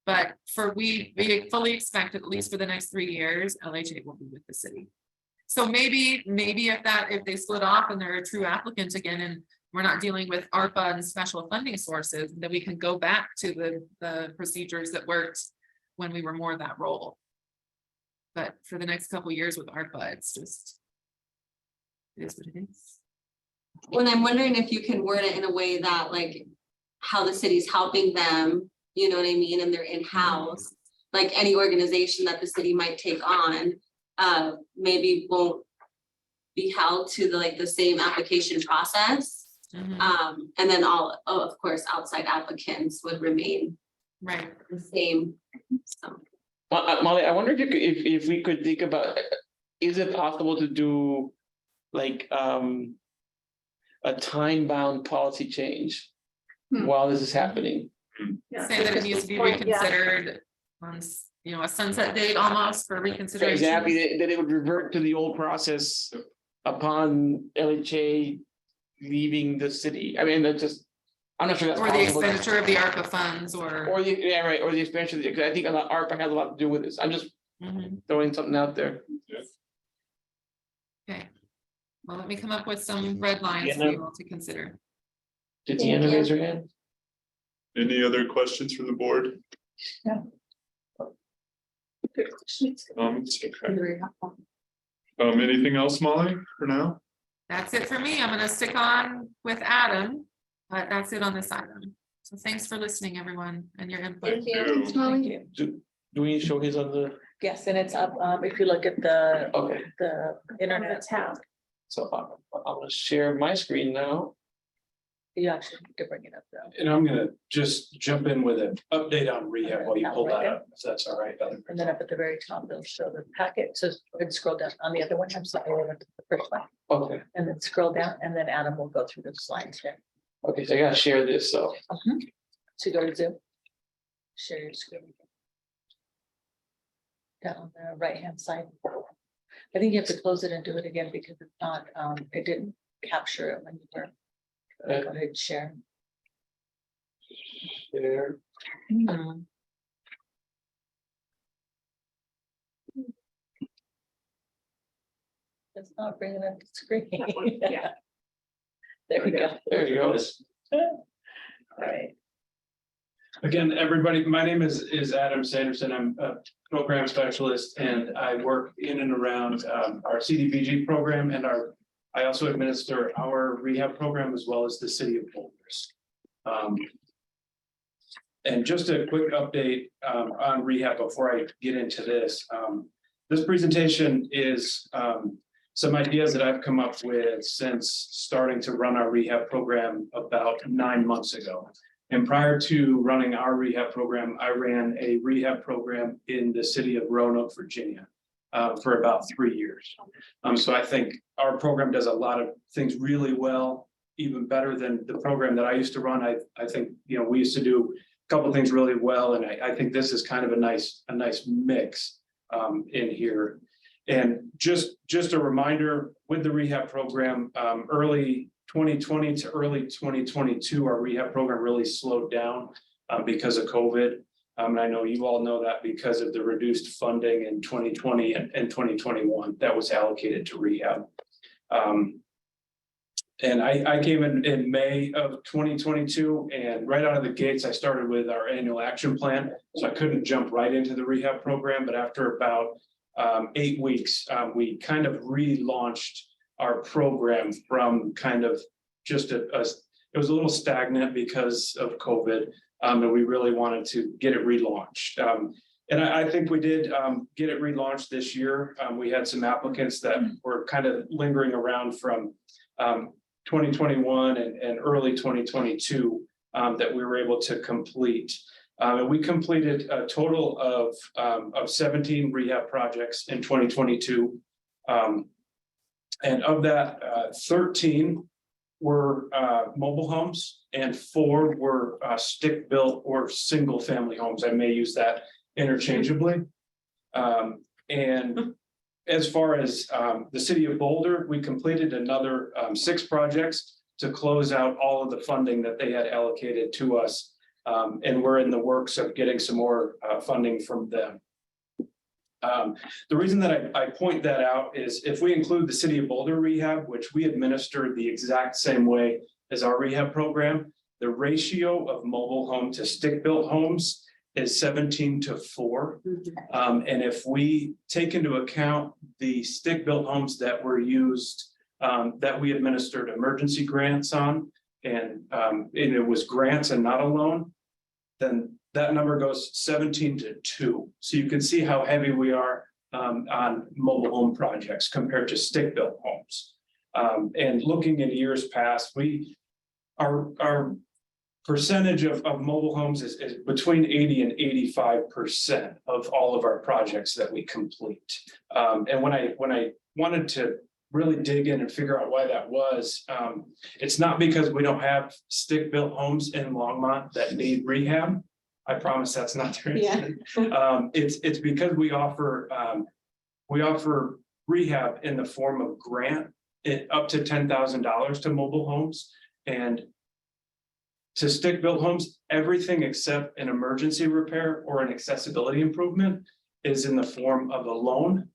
[SPEAKER 5] But we fully expect, at least for the next 3 years, LHA will be with the city. So maybe if they split off and they're a true applicant again, and we're not dealing with ARPA and special funding sources, then we can go back to the procedures that worked when we were more that role. But for the next couple of years with ARPA, it's just, it is what it is.
[SPEAKER 10] When I'm wondering if you can word it in a way that like how the city's helping them, you know what I mean, and they're in-house, like any organization that the city might take on, maybe won't be held to the same application process.
[SPEAKER 5] Mhm.
[SPEAKER 10] And then of course, outside applicants would remain
[SPEAKER 5] Right.
[SPEAKER 10] the same. So.
[SPEAKER 3] Molly, I wonder if we could think about, is it possible to do like a time-bound policy change while this is happening?
[SPEAKER 5] Say that it needs to be reconsidered once, a sunset date almost for reconsideration.
[SPEAKER 3] Exactly, that it would revert to the old process upon LHA leaving the city. I mean, that's just, I'm not sure that's
[SPEAKER 5] Or the
[SPEAKER 3] possible.
[SPEAKER 5] expenditure of the ARPA funds or.
[SPEAKER 3] Or the expansion, because I think a lot ARPA has a lot to do with this. I'm just
[SPEAKER 5] Mhm.
[SPEAKER 3] throwing something out there.
[SPEAKER 5] Okay. Well, let me come up with some red lines for you all to consider.
[SPEAKER 3] Did Deanna raise her hand?
[SPEAKER 1] Any other questions from the board? Okay. Anything else, Molly, for now?
[SPEAKER 5] That's it for me. I'm gonna stick on with Adam, but that's it on this item. So thanks for listening, everyone, and your input.
[SPEAKER 8] Thank you.
[SPEAKER 3] Do we show his on the,
[SPEAKER 6] Yes, and it's up, if you look at the
[SPEAKER 3] okay,
[SPEAKER 6] internet tab,
[SPEAKER 3] so I'm gonna share my screen now.
[SPEAKER 6] you actually need to bring it up though.
[SPEAKER 7] And I'm gonna just jump in with an update on rehab while you pull that up, if that's all right.
[SPEAKER 6] And then up at the very top, they'll show the packet, so scroll down on the other one, I'm sorry, I went to the first one,
[SPEAKER 3] Okay,
[SPEAKER 6] and then scroll down, and then Adam will go through the slides there.
[SPEAKER 3] okay, so I gotta share this, so.
[SPEAKER 6] So go to Zoom. Share your screen. Down on the right-hand side. I think you have to close it and do it again because it's not, it didn't capture it when you were. Go ahead and share.
[SPEAKER 3] Share.
[SPEAKER 6] It's not bringing up the screen. Yeah. There we go.
[SPEAKER 3] There you go.
[SPEAKER 6] All right.
[SPEAKER 7] Again, everybody, my name is Adam Sanderson. I'm a program specialist and I work in and around our CDBG program and I also administer our rehab program as well as the City of Longmont. And just a quick update on rehab before I get into this. This presentation is some ideas that I've come up with since starting to run our rehab program about 9 months ago. And prior to running our rehab program, I ran a rehab program in the city of Roanoke, Virginia, for about 3 years. So I think our program does a lot of things really well, even better than the program that I used to run. I think, we used to do a couple of things really well, and I think this is kind of a nice mix in here. And just a reminder, with the rehab program, early 2020 to early 2022, our rehab program really slowed down because of COVID. And I know you all know that because of the reduced funding in 2020 and 2021 that was allocated to rehab. And I came in May of 2022, and right out of the gates, I started with our annual action plan. So I couldn't jump right into the rehab program, but after about 8 weeks, we kind of relaunched our program from kind of just it was a little stagnant because of COVID, and we really wanted to get it relaunched. And I think we did get it relaunched this year. We had some applicants that were kind of lingering around from 2021 and early 2022 that we were able to complete. And we completed a total of 17 rehab projects in 2022. And of that, 13 were mobile homes and 4 were stick-built or single-family homes. I may use that interchangeably. And as far as the city of Boulder, we completed another 6 projects to close out all of the funding that they had allocated to us. And we're in the works of getting some more funding from them. The reason that I point that out is if we include the City of Boulder rehab, which we administer the exact same way as our rehab program, the ratio of mobile home to stick-built homes is 17-4. And if we take into account the stick-built homes that were used, that we administered emergency grants on, and it was grants and not a loan, then that number goes 17-2. So you can see how heavy we are on mobile home projects compared to stick-built homes. And looking in years past, our percentage of mobile homes is between 80 and 85% of all of our projects that we complete. And when I wanted to really dig in and figure out why that was, it's not because we don't have stick-built homes in Longmont that need rehab. I promise that's not the reason. It's because we offer rehab in the form of grant up to $10,000 to mobile homes, and to stick-built homes, everything except an emergency repair or an accessibility improvement is in the form of a loan,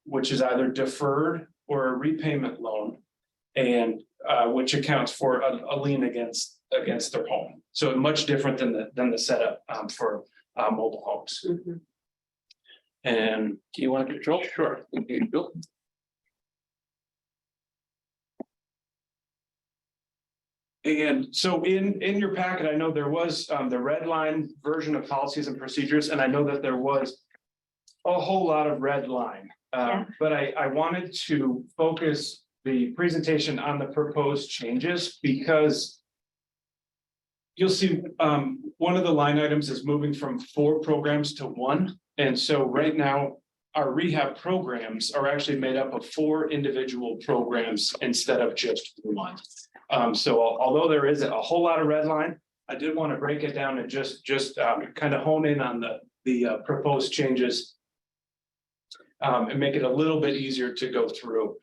[SPEAKER 7] which is either deferred or a repayment loan, and which accounts for a lien against their home. So much different than the setup for mobile homes. And do you want to control? Sure. Bill? And so in your packet, I know there was the red line version of policies and procedures, and I know that there was a whole lot of red line. But I wanted to focus the presentation on the proposed changes because you'll see one of the line items is moving from 4 programs to 1. And so right now, our rehab programs are actually made up of 4 individual programs instead of just 1. So although there is a whole lot of red line, I did want to break it down and just kind of hone in on the proposed changes and make it a little bit easier to go through.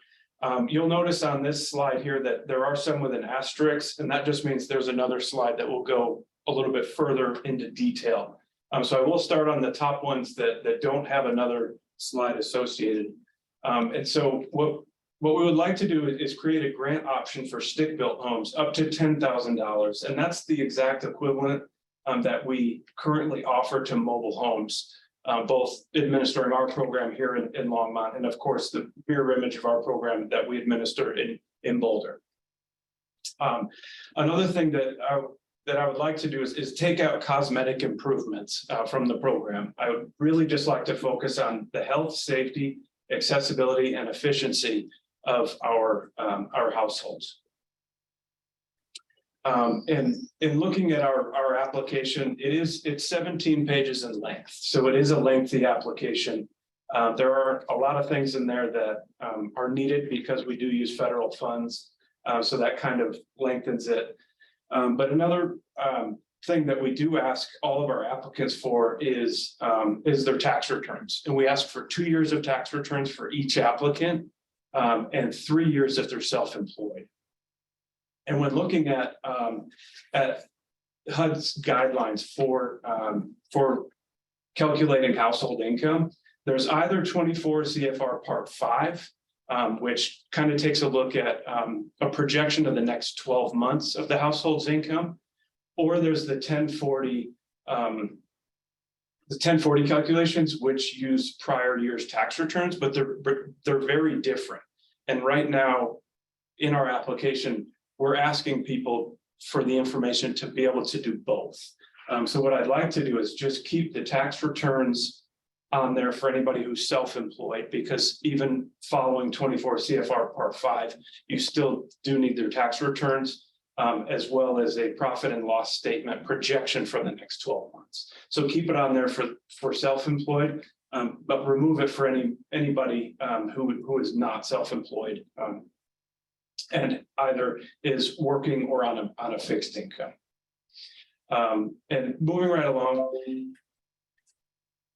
[SPEAKER 7] You'll notice on this slide here that there are some with an asterisk, and that just means there's another slide that will go a little bit further into detail. So I will start on the top ones that don't have another slide associated. And so what we would like to do is create a grant option for stick-built homes up to $10,000. And that's the exact equivalent that we currently offer to mobile homes, both administering our program here in Longmont, and of course, the mirror image of our program that we administer in Boulder. Another thing that I would like to do is take out cosmetic improvements from the program. I would really just like to focus on the health, safety, accessibility, and efficiency of our households. And in looking at our application, it's 17 pages in length, so it is a lengthy application. There are a lot of things in there that are needed because we do use federal funds, so that kind of lengthens it. But another thing that we do ask all of our applicants for is their tax returns, and we ask for 2 years of tax returns for each applicant. And 3 years if they're self-employed. And when looking at HUD's guidelines for calculating household income, there's either 24 CFR Part 5, which kind of takes a look at a projection of the next 12 months of the household's income, or there's the 1040 calculations, which use prior year's tax returns, but they're very different. And right now, in our application, we're asking people for the information to be able to do both. So what I'd like to do is just keep the tax returns on there for anybody who's self-employed, because even following 24 CFR Part 5, you still do need their tax returns. as well as a profit and loss statement projection for the next 12 months. So keep it on there for self-employed, but remove it for anybody who is not self-employed and either is working or on a fixed income. And moving right along,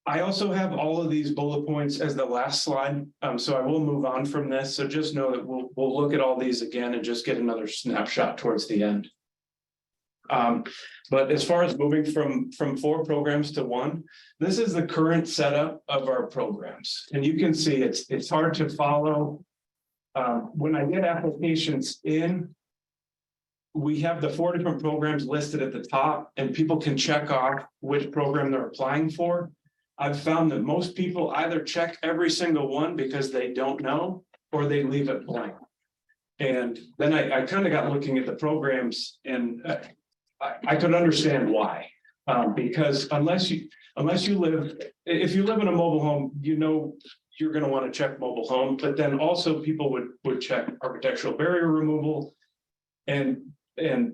[SPEAKER 7] I also have all of these bullet points as the last slide, so I will move on from this. So just know that we'll look at all these again and just get another snapshot towards the end. But as far as moving from 4 programs to 1, this is the current setup of our programs, and you can see it's hard to follow. When I get applications in, we have the 4 different programs listed at the top, and people can check off which program they're applying for. I've found that most people either check every single one because they don't know, or they leave it blank. And then I kind of got looking at the programs, and I could understand why. Because unless you live, if you live in a mobile home, you know you're going to want to check mobile home, but then also people would check architectural barrier removal and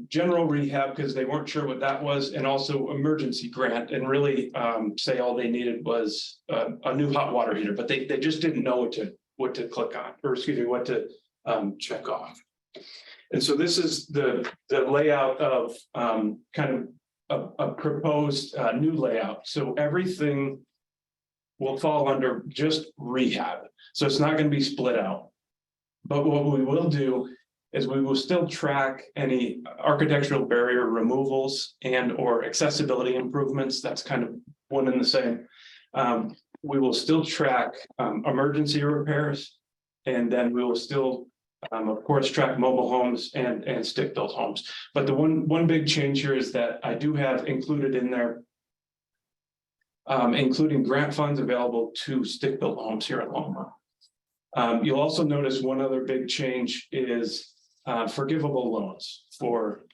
[SPEAKER 7] general rehab because they weren't sure what that was, and also emergency grant, and really say all they needed was a new hot water heater, but they just didn't know what to click on, or excuse me, what to check off. And so this is the layout of kind of a proposed new layout. So everything will fall under just rehab. So it's not going to be split out. But what we will do is we will still track any architectural barrier removals and or accessibility improvements. That's kind of one and the same. We will still track emergency repairs, and then we will still, of course, track mobile homes and stick-built homes. But the one big change here is that I do have included in there, including grant funds available to stick-built homes here at Longmont. You'll also notice one other big change is forgivable loans for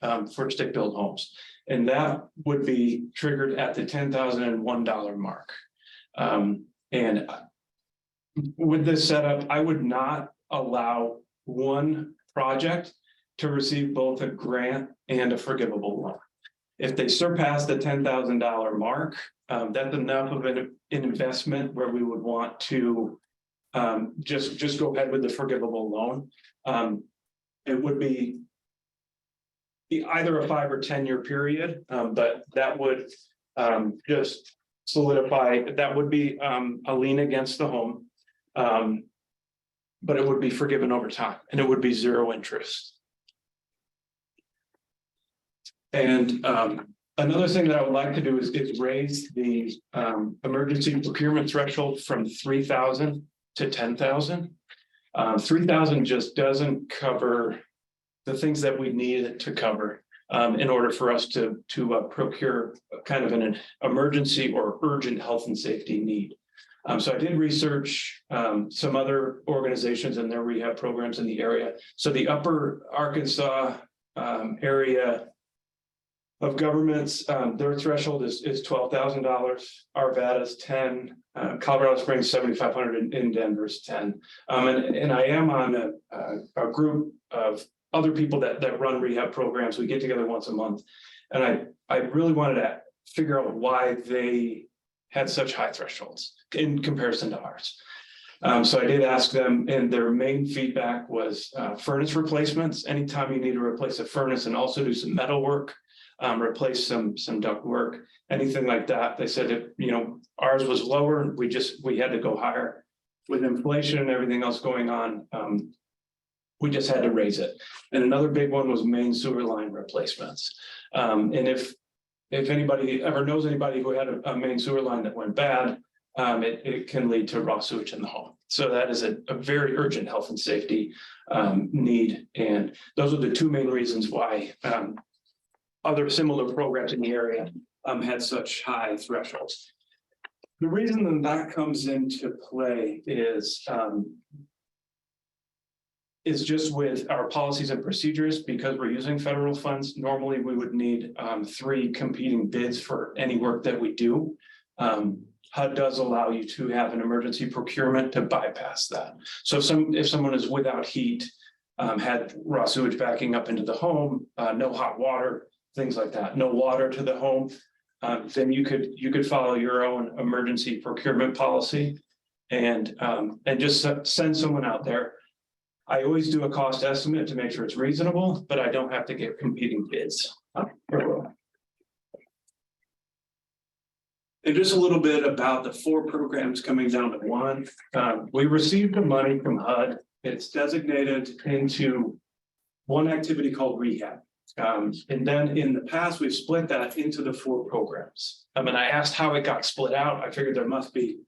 [SPEAKER 7] stick-built homes, and that would be triggered at the $10,001 mark. And with this setup, I would not allow one project to receive both a grant and a forgivable loan. If they surpass the $10,000 mark, that's enough of an investment where we would want to just go ahead with the forgivable loan. It would be either a 5 or 10 year period, but that would just solidify, that would be a lien against the home, but it would be forgiven over time, and it would be 0 interest. And another thing that I would like to do is raise the emergency procurement threshold from 3,000 to 10,000. 3,000 just doesn't cover the things that we need it to cover in order for us to procure kind of an emergency or urgent health and safety need. So I did research some other organizations and their rehab programs in the area. So the Upper Arkansas area of governments, their threshold is $12,000. Arvada's 10, Colorado Springs 7,500, in Denver's 10. And I am on a group of other people that run rehab programs. We get together once a month, and I really wanted to figure out why they had such high thresholds in comparison to ours. So I did ask them, and their main feedback was furnace replacements. Anytime you need to replace a furnace and also do some metal work, replace some duct work, anything like that. They said if ours was lower, we had to go higher. With inflation and everything else going on, we just had to raise it. And another big one was main sewer line replacements. And if anybody ever knows anybody who had a main sewer line that went bad, it can lead to raw sewage in the home. So that is a very urgent health and safety need. And those are the 2 main reasons why other similar programs in the area had such high thresholds. The reason that comes into play is just with our policies and procedures. Because we're using federal funds, normally we would need 3 competing bids for any work that we do. HUD does allow you to have an emergency procurement to bypass that. So if someone is without heat, had raw sewage backing up into the home, no hot water, things like that, no water to the home. Then you could follow your own emergency procurement policy and just send someone out there. I always do a cost estimate to make sure it's reasonable, but I don't have to get competing bids. And just a little bit about the 4 programs coming down to 1. We received the money from HUD. It's designated into one activity called rehab. And then in the past, we've split that into the 4 programs. And I asked how it got split out. I figured there must be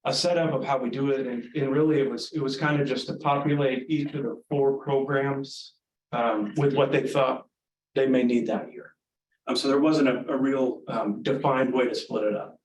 [SPEAKER 7] a setup of how we do it. And really it was kind of just to populate each of the 4 programs with what they thought they may need that year. So there wasn't a real defined way to split it up.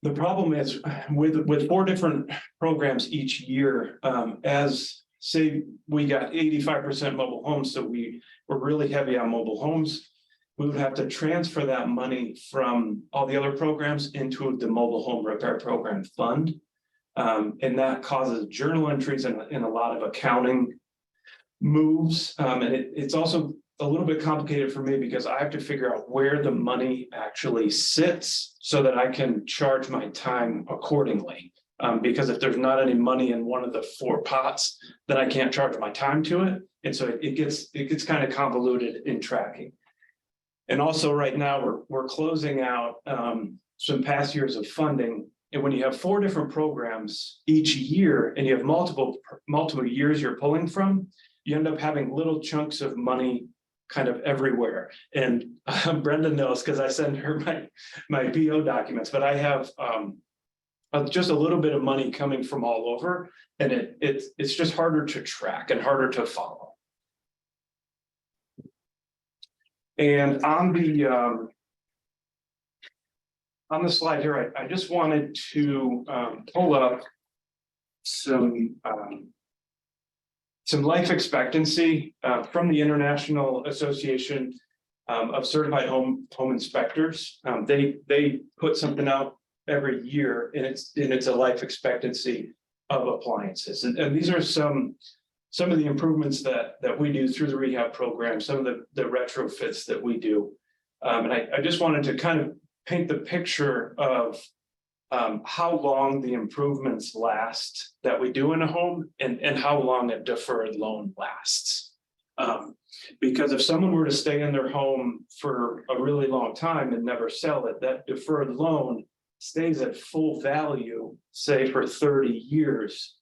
[SPEAKER 7] The problem is with 4 different programs each year, as say we got 85% mobile homes, so we were really heavy on mobile homes. We would have to transfer that money from all the other programs into the mobile home repair program fund. And that causes journal entries and a lot of accounting moves. And it's also a little bit complicated for me because I have to figure out where the money actually sits so that I can charge my time accordingly. Because if there's not any money in one of the 4 pots, then I can't charge my time to it. And so it gets kind of convoluted in tracking. And also right now we're closing out some past years of funding. And when you have 4 different programs each year and you have multiple years you're pulling from, you end up having little chunks of money kind of everywhere. And Brenda knows because I send her my PO documents, but I have just a little bit of money coming from all over, and it's just harder to track and harder to follow. And on the slide here, I just wanted to pull up some life expectancy from the International Association of Certified Home Inspectors. They put something out every year, and it's a life expectancy of appliances. And these are some of the improvements that we do through the rehab program, some of the retrofits that we do. And I just wanted to kind of paint the picture of how long the improvements last that we do in a home and how long a deferred loan lasts. Because if someone were to stay in their home for a really long time and never sell it, that deferred loan stays at full value, say for 30 years.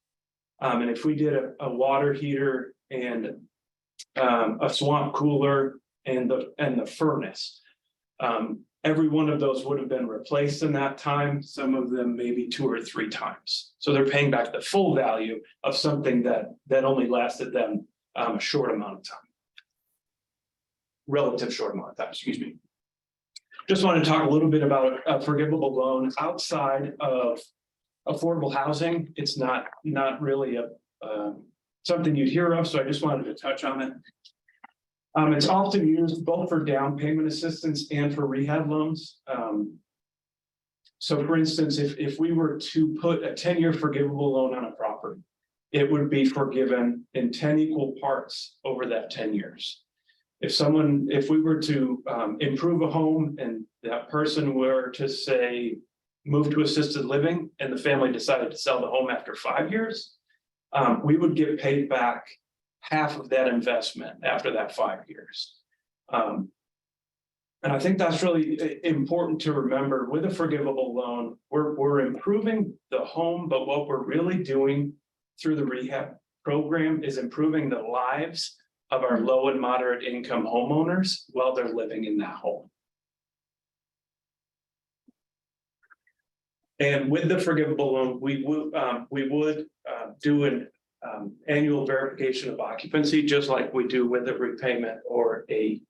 [SPEAKER 7] And if we did a water heater and a swamp cooler and the furnace, every one of those would have been replaced in that time, some of them maybe 2 or 3 times. So they're paying back the full value of something that only lasted them a short amount of time. Relative short amount of time, excuse me. Just want to talk a little bit about a forgivable loan outside of affordable housing. It's not really something you'd hear of, so I just wanted to touch on it. It's often used both for down payment assistance and for rehab loans. So for instance, if we were to put a 10-year forgivable loan on a property, it would be forgiven in 10 equal parts over that 10 years. If we were to improve a home and that person were to say, move to assisted living and the family decided to sell the home after 5 years, we would get paid back half of that investment after that 5 years. And I think that's really important to remember with a forgivable loan, we're improving the home, but what we're really doing through the rehab program is improving the lives of our low and moderate income homeowners while they're living in that home. And with the forgivable loan, we would do an annual verification of occupancy, just like we do with a repayment or a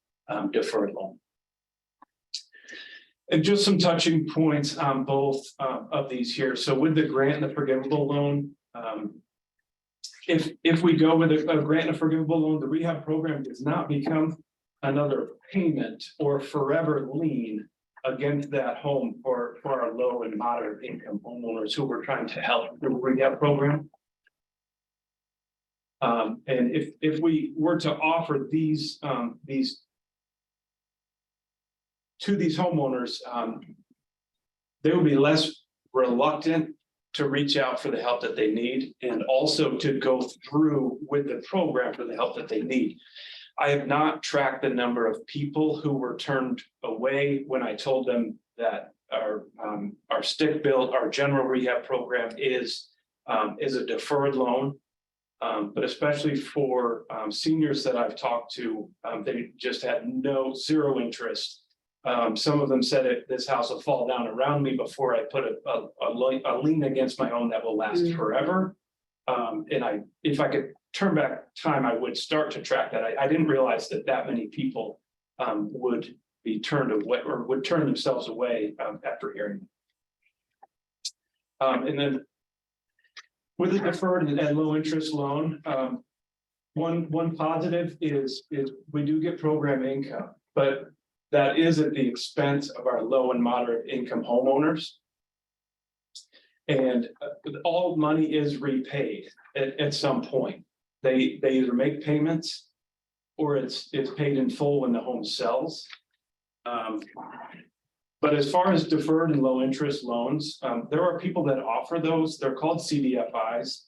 [SPEAKER 7] deferred loan. And just some touching points on both of these here. So with the grant and the forgivable loan, if we go with a grant and a forgivable loan, the rehab program does not become another payment or forever lien against that home for our low and moderate income homeowners who we're trying to help through the rehab program. And if we were to offer these to these homeowners, they would be less reluctant to reach out for the help that they need and also to go through with the program for the help that they need. I have not tracked the number of people who were turned away when I told them that our stick built, our general rehab program is a deferred loan. But especially for seniors that I've talked to, they just had zero interest. Some of them said this house will fall down around me before I put a lien against my home that will last forever. And if I could turn back time, I would start to track that. I didn't realize that many people would be turned away or would turn themselves away after hearing. And then with a deferred and low interest loan, one positive is we do get program income, but that is at the expense of our low and moderate income homeowners. And all money is repaid at some point. They either make payments or it's paid in full when the home sells. But as far as deferred and low interest loans, there are people that offer those. They're called CDFIs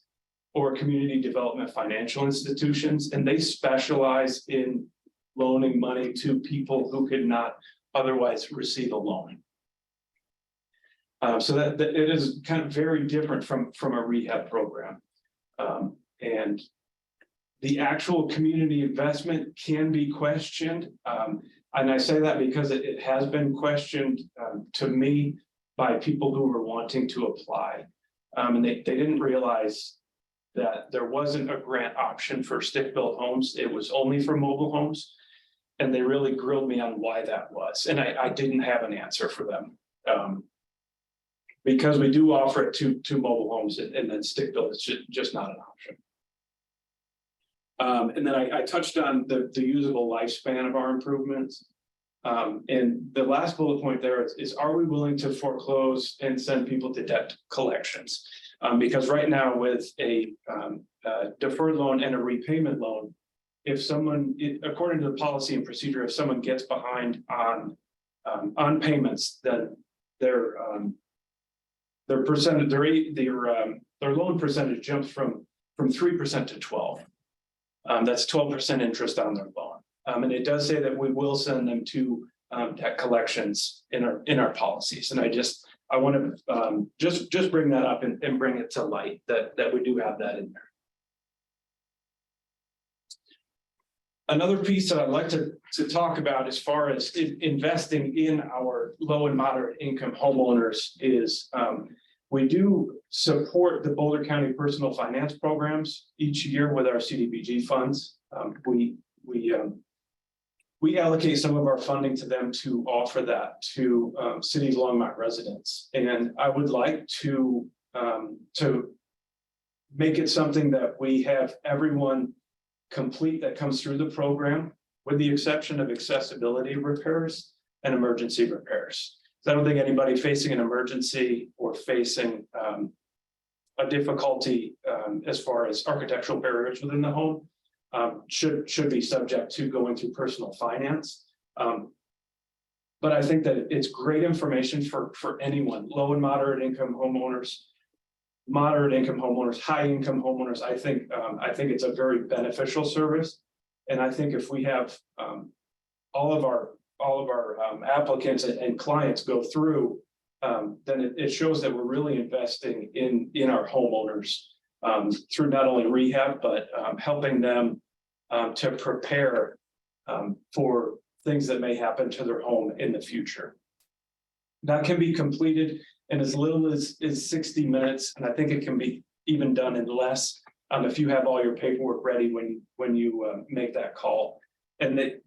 [SPEAKER 7] or community development financial institutions, and they specialize in loaning money to people who could not otherwise receive a loan. So that it is kind of very different from a rehab program. And the actual community investment can be questioned. And I say that because it has been questioned to me by people who were wanting to apply. And they didn't realize that there wasn't a grant option for stick-built homes. It was only for mobile homes. And they really grilled me on why that was. And I didn't have an answer for them. Because we do offer it to mobile homes and then stick-built, it's just not an option. And then I touched on the usable lifespan of our improvements. And the last bullet point there is are we willing to foreclose and send people to debt collections? Because right now with a deferred loan and a repayment loan, if someone, according to the policy and procedure, if someone gets behind on payments, then their percentage, their loan percentage jumps from 3% to 12%. That's 12% interest on their loan. And it does say that we will send them to debt collections in our policies. And I want to just bring that up and bring it to light that we do have that in there. Another piece that I'd like to talk about as far as investing in our low and moderate income homeowners is we do support the Boulder County personal finance programs each year with our CDBG funds. We allocate some of our funding to them to offer that to City of Longmont residents. And I would like to make it something that we have everyone complete that comes through the program, with the exception of accessibility repairs and emergency repairs. So I don't think anybody facing an emergency or facing a difficulty as far as architectural barriers within the home should be subject to going through personal finance. But I think that it's great information for anyone, low and moderate income homeowners, moderate income homeowners, high income homeowners. I think it's a very beneficial service. And I think if we have all of our applicants and clients go through, then it shows that we're really investing in our homeowners through not only rehab, but helping them to prepare for things that may happen to their home in the future. That can be completed in as little as 60 minutes, and I think it can be even done in less if you have all your paperwork ready when you make that call. And they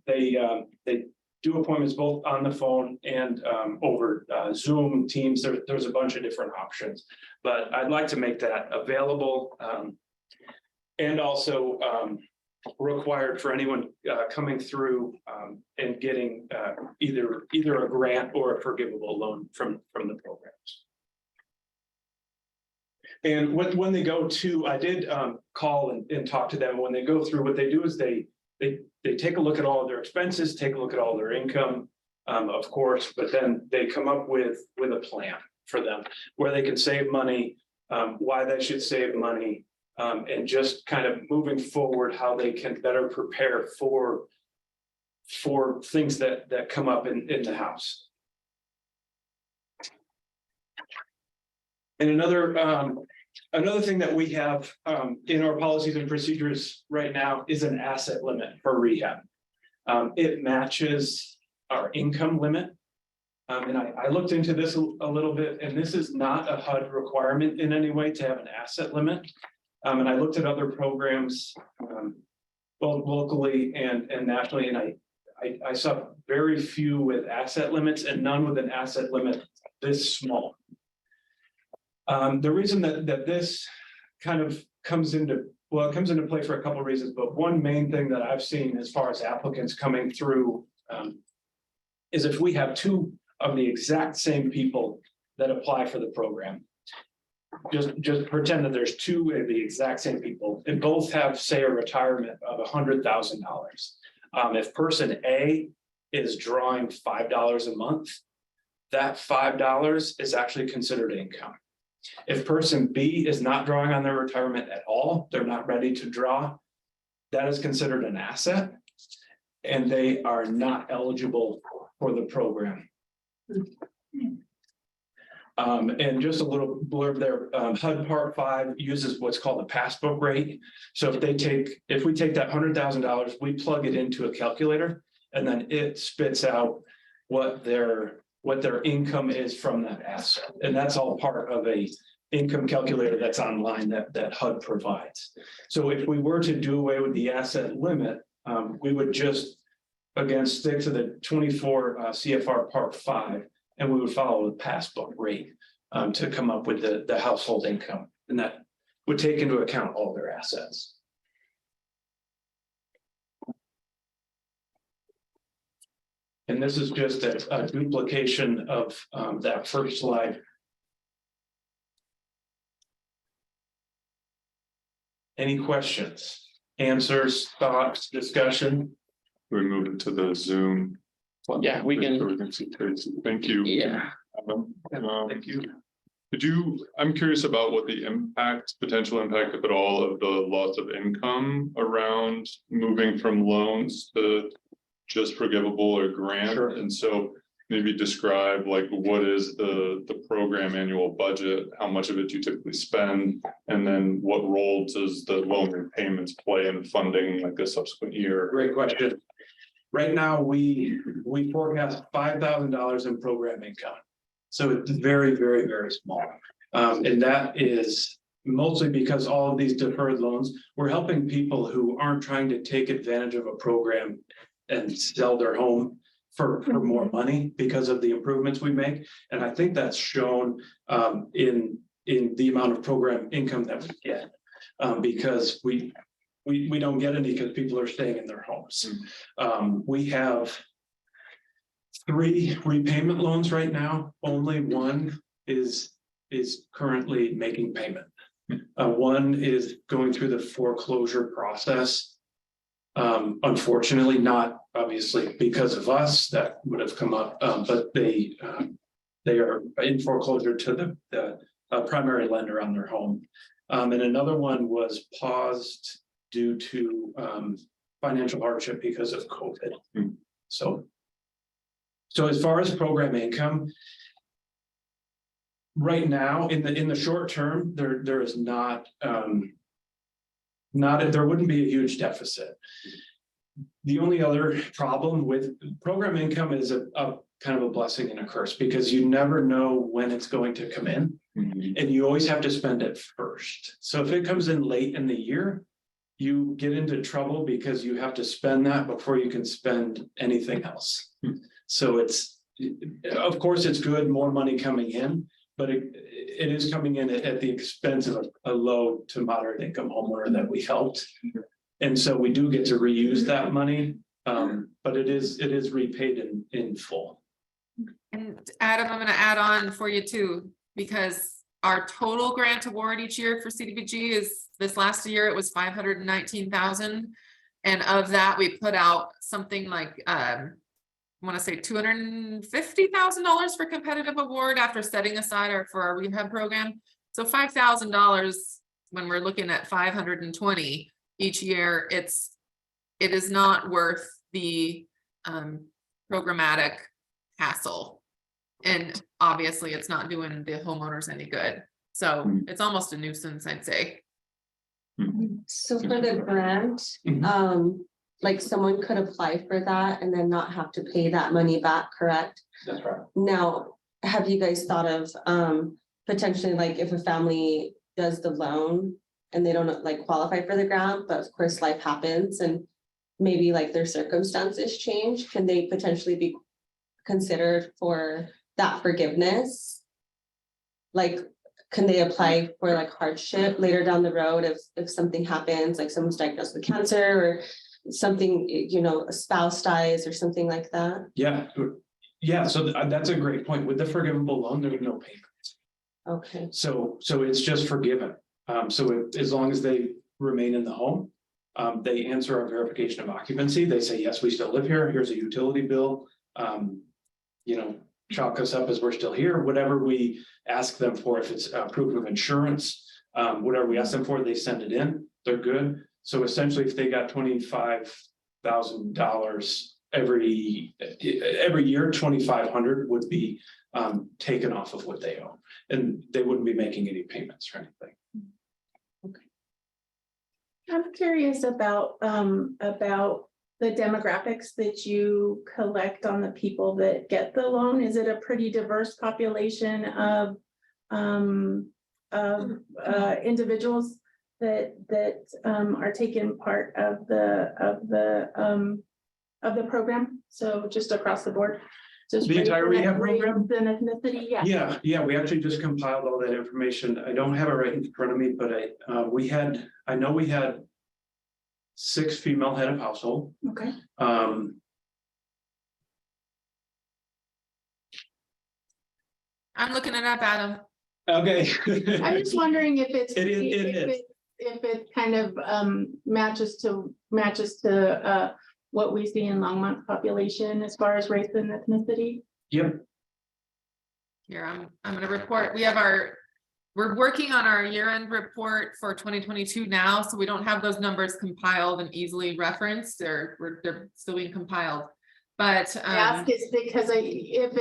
[SPEAKER 7] do appointments both on the phone and over Zoom, Teams. There's a bunch of different options, but I'd like to make that available and also required for anyone coming through and getting either a grant or a forgivable loan from the programs. And when they go to, I did call and talk to them. When they go through, what they do is they take a look at all of their expenses, take a look at all their income, of course, but then they come up with a plan for them where they can save money, why they should save money, and just kind of moving forward, how they can better prepare for things that come up in the house. And another thing that we have in our policies and procedures right now is an asset limit for rehab. It matches our income limit. And I looked into this a little bit, and this is not a HUD requirement in any way to have an asset limit. And I looked at other programs, both locally and nationally, and I saw very few with asset limits and none with an asset limit this small. The reason that this kind of comes into play for a couple of reasons, but one main thing that I've seen as far as applicants coming through is if we have two of the exact same people that apply for the program. Just pretend that there's two of the exact same people and both have, say, a retirement of $100,000. If person A is drawing $5 a month, that $5 is actually considered income. If person B is not drawing on their retirement at all, they're not ready to draw, that is considered an asset, and they are not eligible for the program. And just a little blurb there, HUD Part 5 uses what's called the passbook rate. So if we take that $100,000, we plug it into a calculator, and then it spits out what their income is from that asset. And that's all part of a income calculator that's online that HUD provides. So if we were to do away with the asset limit, we would just, again, stick to the 24 CFR Part 5, and we would follow the passbook rate to come up with the household income. And that would take into account all their assets. And this is just a duplication of that first slide. Any questions, answers, thoughts, discussion?
[SPEAKER 1] We move into the Zoom.
[SPEAKER 3] Yeah, we can.
[SPEAKER 1] Thank you.
[SPEAKER 3] Yeah.
[SPEAKER 7] Thank you.
[SPEAKER 1] I'm curious about what the potential impact, if at all, of the loss of income around moving from loans to just forgivable or grant.
[SPEAKER 3] Sure.
[SPEAKER 1] And so maybe describe like what is the program annual budget, how much of it do you typically spend, and then what role does the loan repayments play in funding like a subsequent year?
[SPEAKER 7] Great question. Right now, we forecast $5,000 in program income. So it's very, very, very small. And that is mostly because all of these deferred loans, we're helping people who aren't trying to take advantage of a program and sell their home for more money because of the improvements we make. And I think that's shown in the amount of program income that we get, because we don't get any because people are staying in their homes. We have 3 repayment loans right now. Only one is currently making payment. One is going through the foreclosure process. Unfortunately, not obviously because of us, that would have come up, but they are in foreclosure to the primary lender on their home. And another one was paused due to financial hardship because of COVID. So as far as program income, right now in the short term, there is not there wouldn't be a huge deficit. The only other problem with program income is a kind of a blessing and a curse, because you never know when it's going to come in, and you always have to spend it first. So if it comes in late in the year, you get into trouble because you have to spend that before you can spend anything else. So of course it's good, more money coming in, but it is coming in at the expense of a low to moderate income homeowner that we helped. And so we do get to reuse that money, but it is repaid in full.
[SPEAKER 5] And Adam, I'm going to add on for you too, because our total grant award each year for CDBG is, this last year, it was 519,000. And of that, we put out something like, I want to say $250,000 for competitive award after setting aside for our rehab program. So $5,000 when we're looking at 520 each year, it is not worth the programmatic hassle. And obviously it's not doing the homeowners any good. So it's almost a nuisance, I'd say.
[SPEAKER 10] So for the grant, like someone could apply for that and then not have to pay that money back, correct?
[SPEAKER 7] That's right.
[SPEAKER 10] Now, have you guys thought of potentially like if a family does the loan and they don't like qualify for the grant, but of course life happens and maybe like their circumstances change, can they potentially be considered for that forgiveness? Like, can they apply for like hardship later down the road if something happens, like someone's diagnosed with cancer or something, you know, a spouse dies or something like that?
[SPEAKER 7] Yeah, so that's a great point. With the forgivable loan, there are no payments.
[SPEAKER 10] Okay.
[SPEAKER 7] So it's just forgiven. So as long as they remain in the home, they answer our verification of occupancy. They say, yes, we still live here. Here's a utility bill. You know, chalk us up as we're still here. Whatever we ask them for, if it's proof of insurance, whatever we ask them for, they send it in. They're good. So essentially, if they got $25,000 every year, 2,500 would be taken off of what they own, and they wouldn't be making any payments or anything.
[SPEAKER 8] I'm curious about the demographics that you collect on the people that get the loan. Is it a pretty diverse population of individuals that are taking part of the program? So just across the board. Just
[SPEAKER 7] The entire rehab program?
[SPEAKER 8] The ethnicity, yeah.
[SPEAKER 7] Yeah, we actually just compiled all that information. I don't have it right in front of me, but I know we had 6 female head of household.
[SPEAKER 8] Okay.
[SPEAKER 5] I'm looking it up, Adam.
[SPEAKER 7] Okay.
[SPEAKER 8] I'm just wondering if it's
[SPEAKER 7] It is.
[SPEAKER 8] if it kind of matches to what we see in Longmont's population as far as race and ethnicity.
[SPEAKER 7] Yep.
[SPEAKER 5] Here, I'm gonna report. We're working on our year-end report for 2022 now, so we don't have those numbers compiled and easily referenced. They're still being compiled. But
[SPEAKER 8] Ask is because if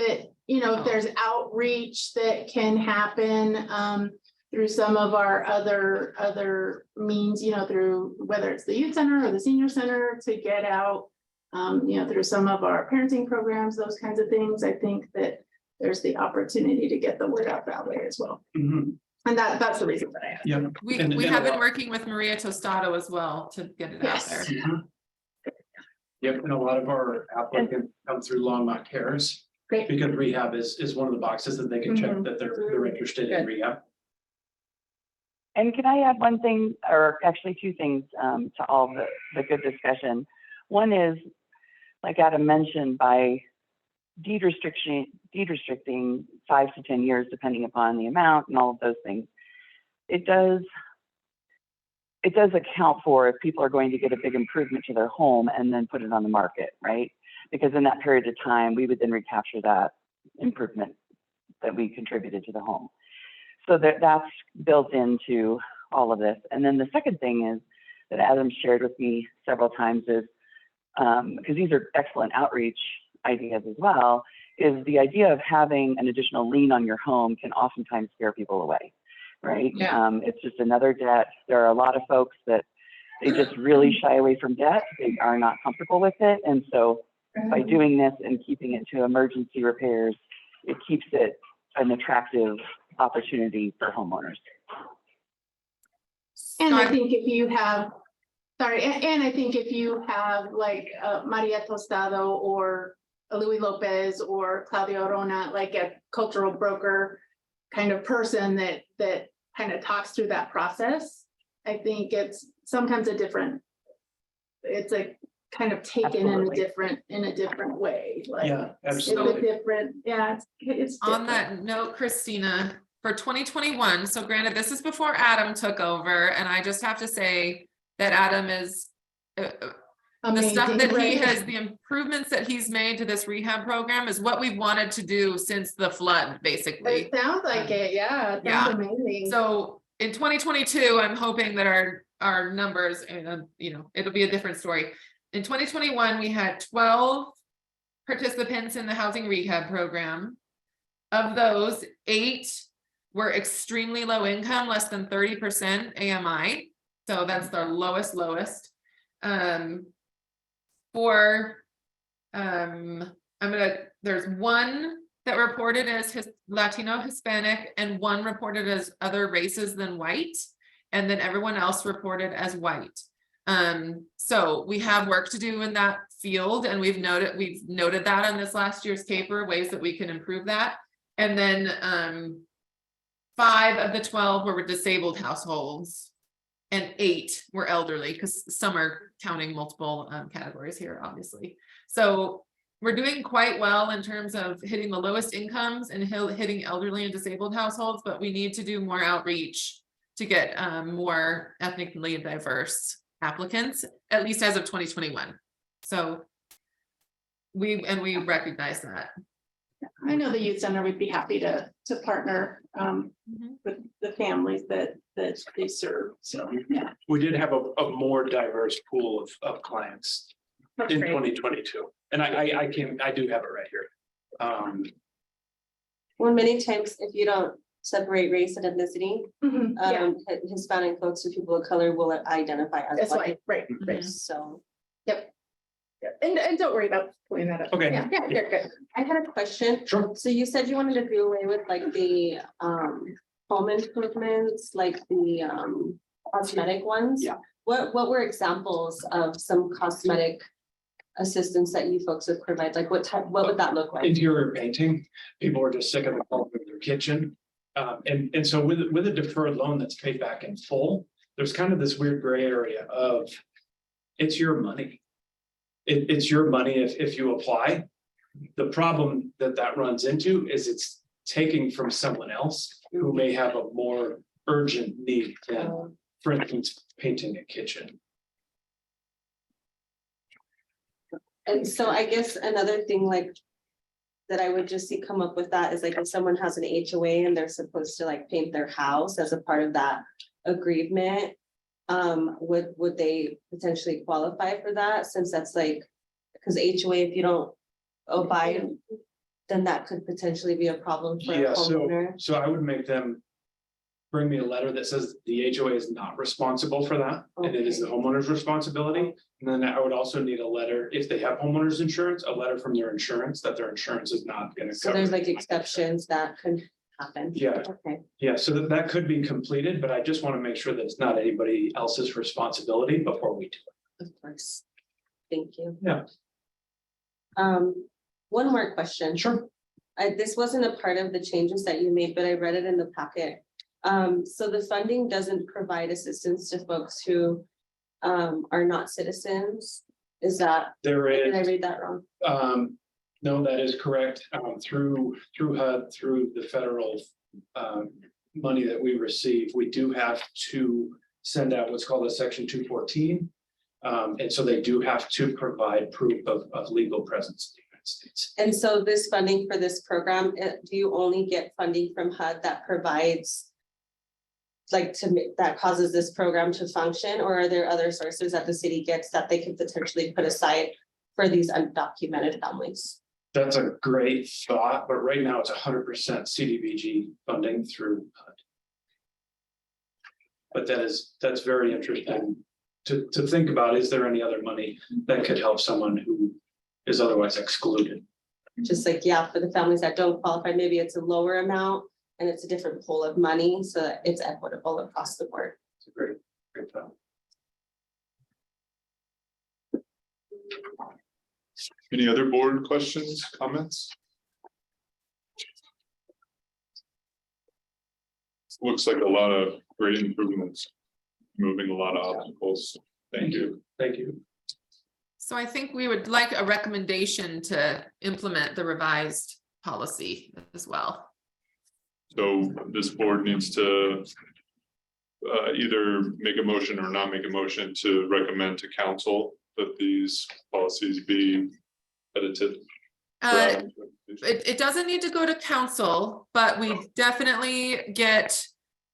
[SPEAKER 8] there's outreach that can happen through some of our other means, through whether it's the youth center or the senior center to get out, through some of our parenting programs, those kinds of things. I think that there's the opportunity to get the word out that way as well.
[SPEAKER 7] Mm-hmm.
[SPEAKER 8] And that's the reason that I asked.
[SPEAKER 7] Yeah.
[SPEAKER 5] we have been working with Maria Tostado as well to get it out there.
[SPEAKER 7] Mm-hmm. Yep, and a lot of our applicants come through Longmont Cares.
[SPEAKER 8] Great.
[SPEAKER 7] Because rehab is one of the boxes that they can check that they're interested in rehab.
[SPEAKER 4] And can I add one thing, or actually 2 things to all the good discussion? One is, like Adam mentioned, by deed restricting 5 to 10 years, depending upon the amount and all of those things, it does account for if people are going to get a big improvement to their home and then put it on the market, right? Because in that period of time, we would then recapture that improvement that we contributed to the home. So that's built into all of this. And then the second thing is that Adam shared with me several times is, because these are excellent outreach ideas as well, is the idea of having an additional lien on your home can oftentimes scare people away, right?
[SPEAKER 5] Yeah.
[SPEAKER 4] It's just another debt. There are a lot of folks that they just really shy away from debt. They are not comfortable with it. And so by doing this and keeping it to emergency repairs, it keeps it an attractive opportunity for homeowners.
[SPEAKER 8] And I think if you have, and I think if you have like Maria Tostado or Louis Lopez or Claudia Orona, like a cultural broker kind of person that kind of talks through that process, I think it's sometimes it's a kind of taken in a different way. Like,
[SPEAKER 7] Yeah, absolutely.
[SPEAKER 8] it's a different, it's
[SPEAKER 5] On
[SPEAKER 8] different.
[SPEAKER 5] that note, Christina, for 2021, so granted, this is before Adam took over, and I just have to say that Adam is the stuff
[SPEAKER 8] Amazing,
[SPEAKER 5] that he
[SPEAKER 8] right?
[SPEAKER 5] has, the improvements that he's made to this rehab program is what we've wanted to do since the flood, basically.
[SPEAKER 8] It sounds like it, yeah, it
[SPEAKER 5] Yeah.
[SPEAKER 8] sounds amazing.
[SPEAKER 5] So in 2022, I'm hoping that our numbers, and it'll be a different story. In 2021, we had 12 participants in the housing rehab program. Of those, 8 were extremely low income, less than 30% AMI. So that's the lowest. There's one that reported as Latino, Hispanic, and one reported as other races than white, and then everyone else reported as white. So we have work to do in that field, and we've noted that on this last year's paper, ways that we can improve that. And then 5 of the 12 were disabled households, and 8 were elderly, because some are counting multiple categories here, obviously. So we're doing quite well in terms of hitting the lowest incomes and hitting elderly and disabled households, but we need to do more outreach to get more ethnically diverse applicants, at least as of 2021. So we recognize that.
[SPEAKER 8] I know the youth center would be happy to partner with the families that they serve, so, yeah.
[SPEAKER 7] We did have a more diverse pool of clients
[SPEAKER 8] That's
[SPEAKER 7] in
[SPEAKER 8] great.
[SPEAKER 7] 2022. And I do have it right here.
[SPEAKER 10] Well, many times if you don't separate race and ethnicity,
[SPEAKER 8] Mhm, yeah,
[SPEAKER 10] Hispanic folks or people of color will identify as
[SPEAKER 8] that's
[SPEAKER 10] white.
[SPEAKER 8] right, right.
[SPEAKER 10] So.
[SPEAKER 8] Yep. And don't worry about pulling that up.
[SPEAKER 7] Okay.
[SPEAKER 8] Yeah, you're good.
[SPEAKER 10] I had a question.
[SPEAKER 7] Sure.
[SPEAKER 10] So you said you wanted to do away with like the home improvements, like the cosmetic ones?
[SPEAKER 7] Yeah.
[SPEAKER 10] What were examples of some cosmetic assistance that you folks would provide? Like what would that look like?
[SPEAKER 7] Interior painting, people are just sick of the color of their kitchen. And so with a deferred loan that's paid back in full, there's kind of this weird gray area of it's your money. It's your money if you apply. The problem that runs into is it's taking from someone else who may have a more urgent need than, for instance, painting a kitchen.
[SPEAKER 10] And so I guess another thing like that I would just see come up with that is like if someone has an HOA and they're supposed to like paint their house as a part of that agreement, would they potentially qualify for that, since that's like, because HOA, if you don't abide, then that could potentially be a problem for a
[SPEAKER 7] Yeah,
[SPEAKER 10] homeowner.
[SPEAKER 7] so I would make them bring me a letter that says the HOA is not responsible for that, and it is the homeowner's responsibility. And then I would also need a letter, if they have homeowners insurance, a letter from their insurance that their insurance is not gonna cover.
[SPEAKER 10] So there's like exceptions that could happen.
[SPEAKER 7] Yeah.
[SPEAKER 10] Okay,
[SPEAKER 7] Yeah, so that could be completed, but I just want to make sure that it's not anybody else's responsibility before we do it.
[SPEAKER 10] of course. Thank you.
[SPEAKER 7] Yeah.
[SPEAKER 10] One more question.
[SPEAKER 7] Sure.
[SPEAKER 10] This wasn't a part of the changes that you made, but I read it in the packet. So the funding doesn't provide assistance to folks who are not citizens. Is that,
[SPEAKER 7] There
[SPEAKER 10] did I
[SPEAKER 7] is,
[SPEAKER 10] read that wrong?
[SPEAKER 7] no, that is correct. Through HUD, through the federal money that we receive, we do have to send out what's called a Section 214. And so they do have to provide proof of legal presence in the United States.
[SPEAKER 10] And so this funding for this program, do you only get funding from HUD that provides like that causes this program to function, or are there other sources that the city gets that they can potentially put aside for these undocumented families?
[SPEAKER 7] That's a great thought, but right now it's 100% CDBG funding through HUD. But that's very interesting to think about. Is there any other money that could help someone who is otherwise excluded?
[SPEAKER 10] Just like, yeah, for the families that don't qualify, maybe it's a lower amount and it's a different pool of money, so that it's equitable across the board.
[SPEAKER 7] It's a great thought.
[SPEAKER 1] Any other board questions, comments? Looks like a lot of great improvements, moving a lot of obstacles. Thank you.
[SPEAKER 7] Thank you.
[SPEAKER 5] So I think we would like a recommendation to implement the revised policy as well.
[SPEAKER 1] So this board needs to either make a motion or not make a motion to recommend to council that these policies be edited.
[SPEAKER 5] It doesn't need to go to council, but we definitely get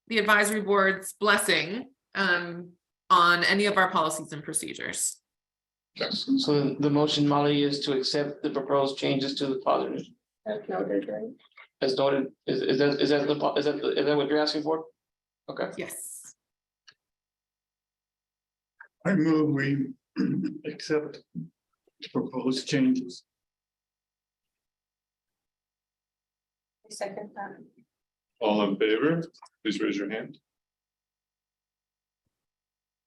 [SPEAKER 5] the advisory board's blessing on any of our policies and procedures.
[SPEAKER 3] So the motion, Molly, is to accept the proposed changes to the positive.
[SPEAKER 6] That's noted, right?
[SPEAKER 3] As noted, is that what you're asking for? Okay.
[SPEAKER 5] Yes.
[SPEAKER 2] I move we accept proposed changes.
[SPEAKER 6] Second that.
[SPEAKER 1] All in favor, please raise your hand.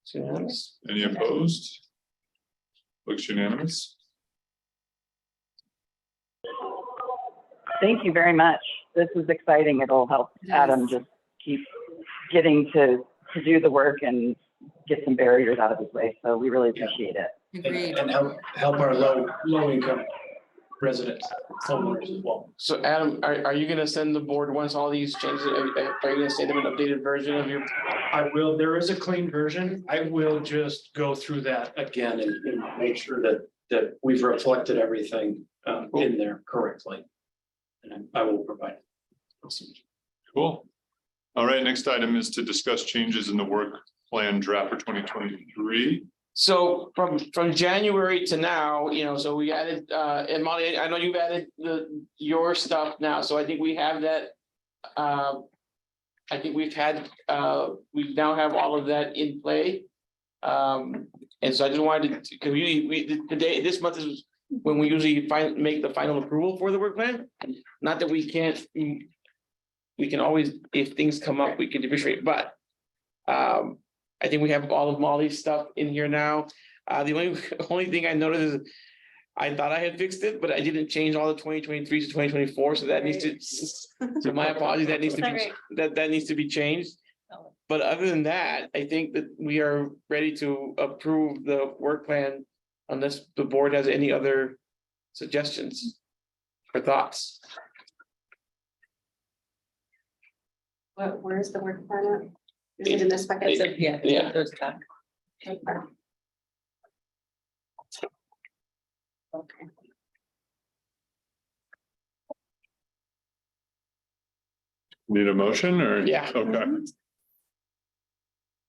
[SPEAKER 3] It's unanimous.
[SPEAKER 1] Any opposed? Looks unanimous.
[SPEAKER 4] Thank you very much. This is exciting. It'll help
[SPEAKER 5] Yes.
[SPEAKER 4] Adam just keep getting to do the work and get some barriers out of his way. So we really appreciate it.
[SPEAKER 5] Agreed.
[SPEAKER 7] And help our low income residents, homeowners as well.
[SPEAKER 3] So Adam, are you gonna send the board once all these changes, are you gonna send them an updated version of your?
[SPEAKER 7] I will, there is a clean version. I will just go through that again and make sure that we've reflected everything in there correctly. And I will provide.
[SPEAKER 1] Cool. All right, next item is to discuss changes in the work plan draft for 2023.
[SPEAKER 3] So from January to now, so we added, and Molly, I know you've added your stuff now, so I think we have that. I think we now have all of that in play. And so I just wanted to, because today, this month is when we usually make the final approval for the work plan. Not that we can't, we can always, if things come up, we can differentiate, but I think we have all of Molly's stuff in here now. The only thing I noticed is I thought I had fixed it, but I didn't change all the 2023 to 2024. So that needs to, so my apologies, that needs to be, that needs to be changed. But other than that, I think that we are ready to approve the work plan unless the board has any other suggestions or thoughts.
[SPEAKER 10] Where's the work plan at? Is it in this packet?
[SPEAKER 3] Yeah.
[SPEAKER 6] There's back.
[SPEAKER 10] Okay.
[SPEAKER 1] Need a motion or?
[SPEAKER 3] Yeah.
[SPEAKER 1] Okay.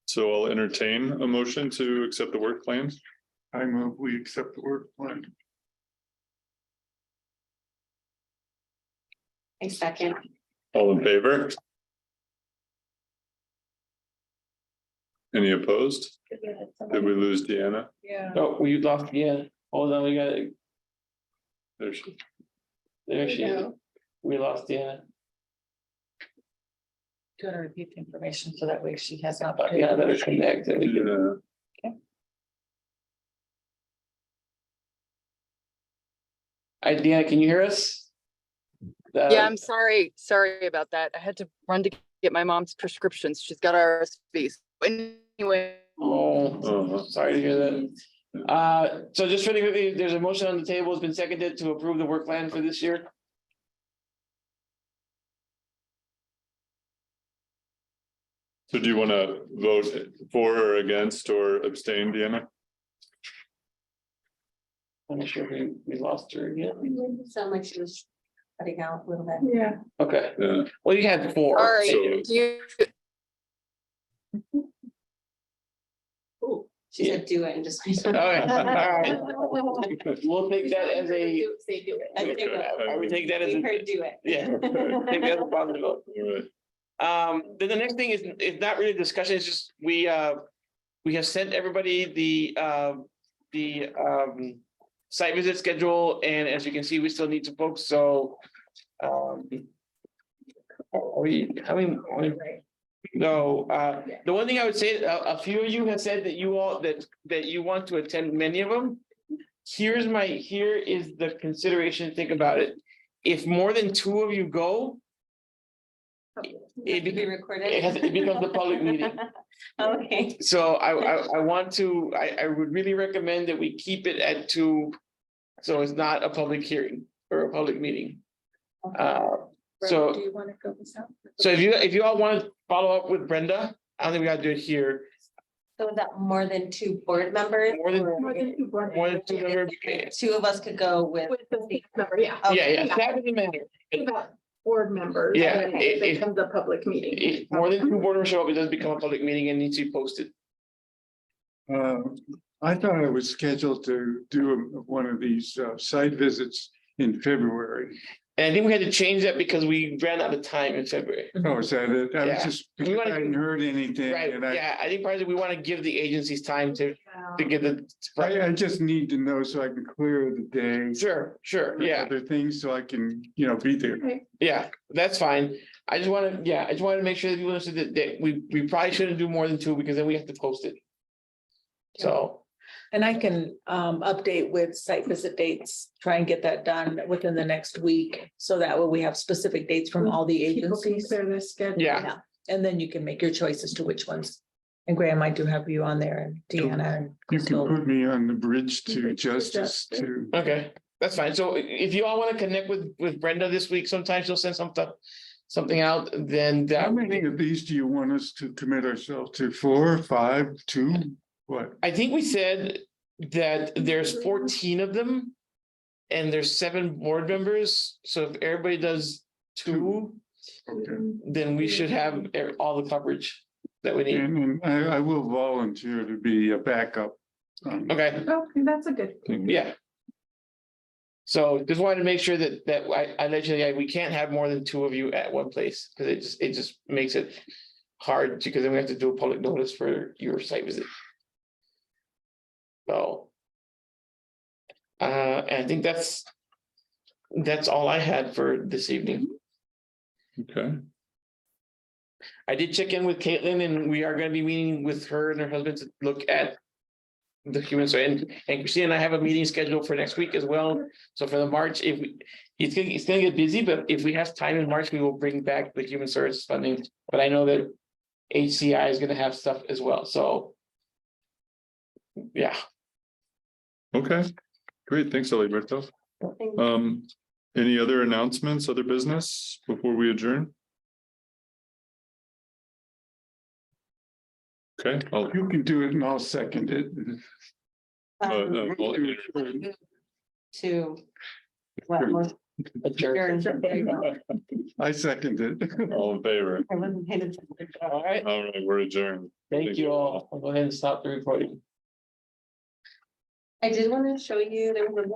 [SPEAKER 1] So I'll entertain a motion to accept the work plan.
[SPEAKER 2] I move we accept the work plan.
[SPEAKER 10] A second.
[SPEAKER 1] All in favor? Any opposed? Did we lose Deanna?
[SPEAKER 6] Yeah.
[SPEAKER 3] No, we lost, yeah, hold on, we got it.
[SPEAKER 1] There she.
[SPEAKER 3] There she is. We lost Deanna.
[SPEAKER 6] Do you want to repeat the information so that way she has an
[SPEAKER 3] Yeah,
[SPEAKER 6] opportunity?
[SPEAKER 3] let her connect. and we can- Deanna, can you hear us?
[SPEAKER 11] Yeah, I'm sorry about that. I had to run to get my mom's prescriptions. She's got RSV. Anyway,
[SPEAKER 3] Oh, sorry to hear that. So just really quickly, there's a motion on the table. It's been seconded to approve the work plan for this year.
[SPEAKER 1] So do you want to vote for or against or abstain, Deanna?
[SPEAKER 3] I'm not sure if we lost her again.
[SPEAKER 10] Sound like she was cutting out a little bit.
[SPEAKER 8] Yeah.
[SPEAKER 3] Okay,
[SPEAKER 1] Yeah.
[SPEAKER 3] well, you had four.
[SPEAKER 11] all right.
[SPEAKER 1] So-
[SPEAKER 11] Do you,
[SPEAKER 10] She said do it and just.
[SPEAKER 3] All right, all right. We'll take that as a,
[SPEAKER 10] Say do it.
[SPEAKER 3] I would take that as
[SPEAKER 10] We
[SPEAKER 3] a,
[SPEAKER 10] heard do it.
[SPEAKER 3] yeah, take that as a positive vote.
[SPEAKER 1] All right.
[SPEAKER 3] Then the next thing is not really a discussion, it's just, we have sent everybody the site visit schedule, and as you can see, we still need some folks, so. Are we, no, the one thing I would say, a few of you have said that you all, that you want to attend many of them. Here is the consideration, think about it. If more than two of you go,
[SPEAKER 10] It be recorded.
[SPEAKER 3] it becomes a public meeting.
[SPEAKER 10] Okay.
[SPEAKER 3] So I would really recommend that we keep it at two. So it's not a public hearing or a public meeting. So-
[SPEAKER 6] Do you want to go this out?
[SPEAKER 3] So if you all want to follow up with Brenda, I don't think we gotta do it here.
[SPEAKER 10] So is that more than two board members?
[SPEAKER 3] More than-
[SPEAKER 10] or
[SPEAKER 8] More than two board
[SPEAKER 3] More than
[SPEAKER 8] members,
[SPEAKER 3] two
[SPEAKER 8] yeah.
[SPEAKER 3] members.
[SPEAKER 10] Two of us could go with.
[SPEAKER 8] With the six member, yeah.
[SPEAKER 3] Yeah, that doesn't matter.
[SPEAKER 8] About board members.
[SPEAKER 3] Yeah,
[SPEAKER 8] when
[SPEAKER 3] it-
[SPEAKER 8] It becomes a public meeting.
[SPEAKER 3] If more than two board members show up, it does become a public meeting and needs to be posted.
[SPEAKER 2] I thought I was scheduled to do one of these site visits in February.
[SPEAKER 3] And I think we had to change that because we ran out of time in February.
[SPEAKER 2] Oh, is that it? I was
[SPEAKER 3] Yeah.
[SPEAKER 2] just,
[SPEAKER 3] We
[SPEAKER 2] I
[SPEAKER 3] wanna-
[SPEAKER 2] hadn't heard anything
[SPEAKER 3] Right,
[SPEAKER 2] and I,
[SPEAKER 3] yeah, I think partly we want to give the agencies time to get the.
[SPEAKER 2] I just need to know so I can clear the day.
[SPEAKER 3] Sure, yeah,
[SPEAKER 2] Other things so I can, be there.
[SPEAKER 3] yeah, that's fine. I just want to make sure that people understand that we probably shouldn't do more than two because then we have to post it. So,
[SPEAKER 6] And I can update with site visit dates, try and get that done within the next week. So that way we have specific dates from all the
[SPEAKER 8] People can
[SPEAKER 6] agencies.
[SPEAKER 8] clear their schedule.
[SPEAKER 3] yeah,
[SPEAKER 6] And then you can make your choice as to which ones. And Graham, I do have you on there and Deanna and
[SPEAKER 2] You can
[SPEAKER 6] Crystal.
[SPEAKER 2] put me on the bridge to
[SPEAKER 8] Bridge to
[SPEAKER 2] justice
[SPEAKER 8] justice.
[SPEAKER 2] too.
[SPEAKER 3] okay, that's fine. So if you all want to connect with Brenda this week, sometimes she'll send something out, then
[SPEAKER 2] How
[SPEAKER 3] that.
[SPEAKER 2] many of these do you want us to commit ourselves to? 4, 5, 2? What?
[SPEAKER 3] I think we said that there's 14 of them. And there's 7 board members, so if everybody does 2,
[SPEAKER 2] Okay.
[SPEAKER 3] then we should have all the coverage that we need.
[SPEAKER 2] And I will volunteer to be a backup.
[SPEAKER 3] Okay,
[SPEAKER 8] Okay, that's a good.
[SPEAKER 3] yeah. So just wanted to make sure that I let you know, we can't have more than 2 of you at one place, because it just makes it hard, because then we have to do a public notice for your site visit. So. And I think that's all I had for this evening.
[SPEAKER 1] Okay,
[SPEAKER 3] I did check in with Caitlin, and we are gonna be meeting with her and her husband to look at. The human, so and Christina and I have a meeting scheduled for next week as well. So for the March, it's gonna get busy, but if we have time in March, we will bring back the human services funding. But I know that HCI is gonna have stuff as well, so. Yeah,
[SPEAKER 1] okay, great, thanks, Alberto. Any other announcements, other business before we adjourn? Okay,
[SPEAKER 2] You can do it and I'll second it.
[SPEAKER 1] I'll-
[SPEAKER 10] To. what was
[SPEAKER 3] adjourn.
[SPEAKER 10] adjourned.
[SPEAKER 2] I second it.
[SPEAKER 1] all in favor,
[SPEAKER 10] I wasn't paying attention.
[SPEAKER 3] All right,
[SPEAKER 1] all right, we're adjourned.
[SPEAKER 3] thank you all. I'll go ahead and stop the recording.
[SPEAKER 10] I did want to show you, there was a little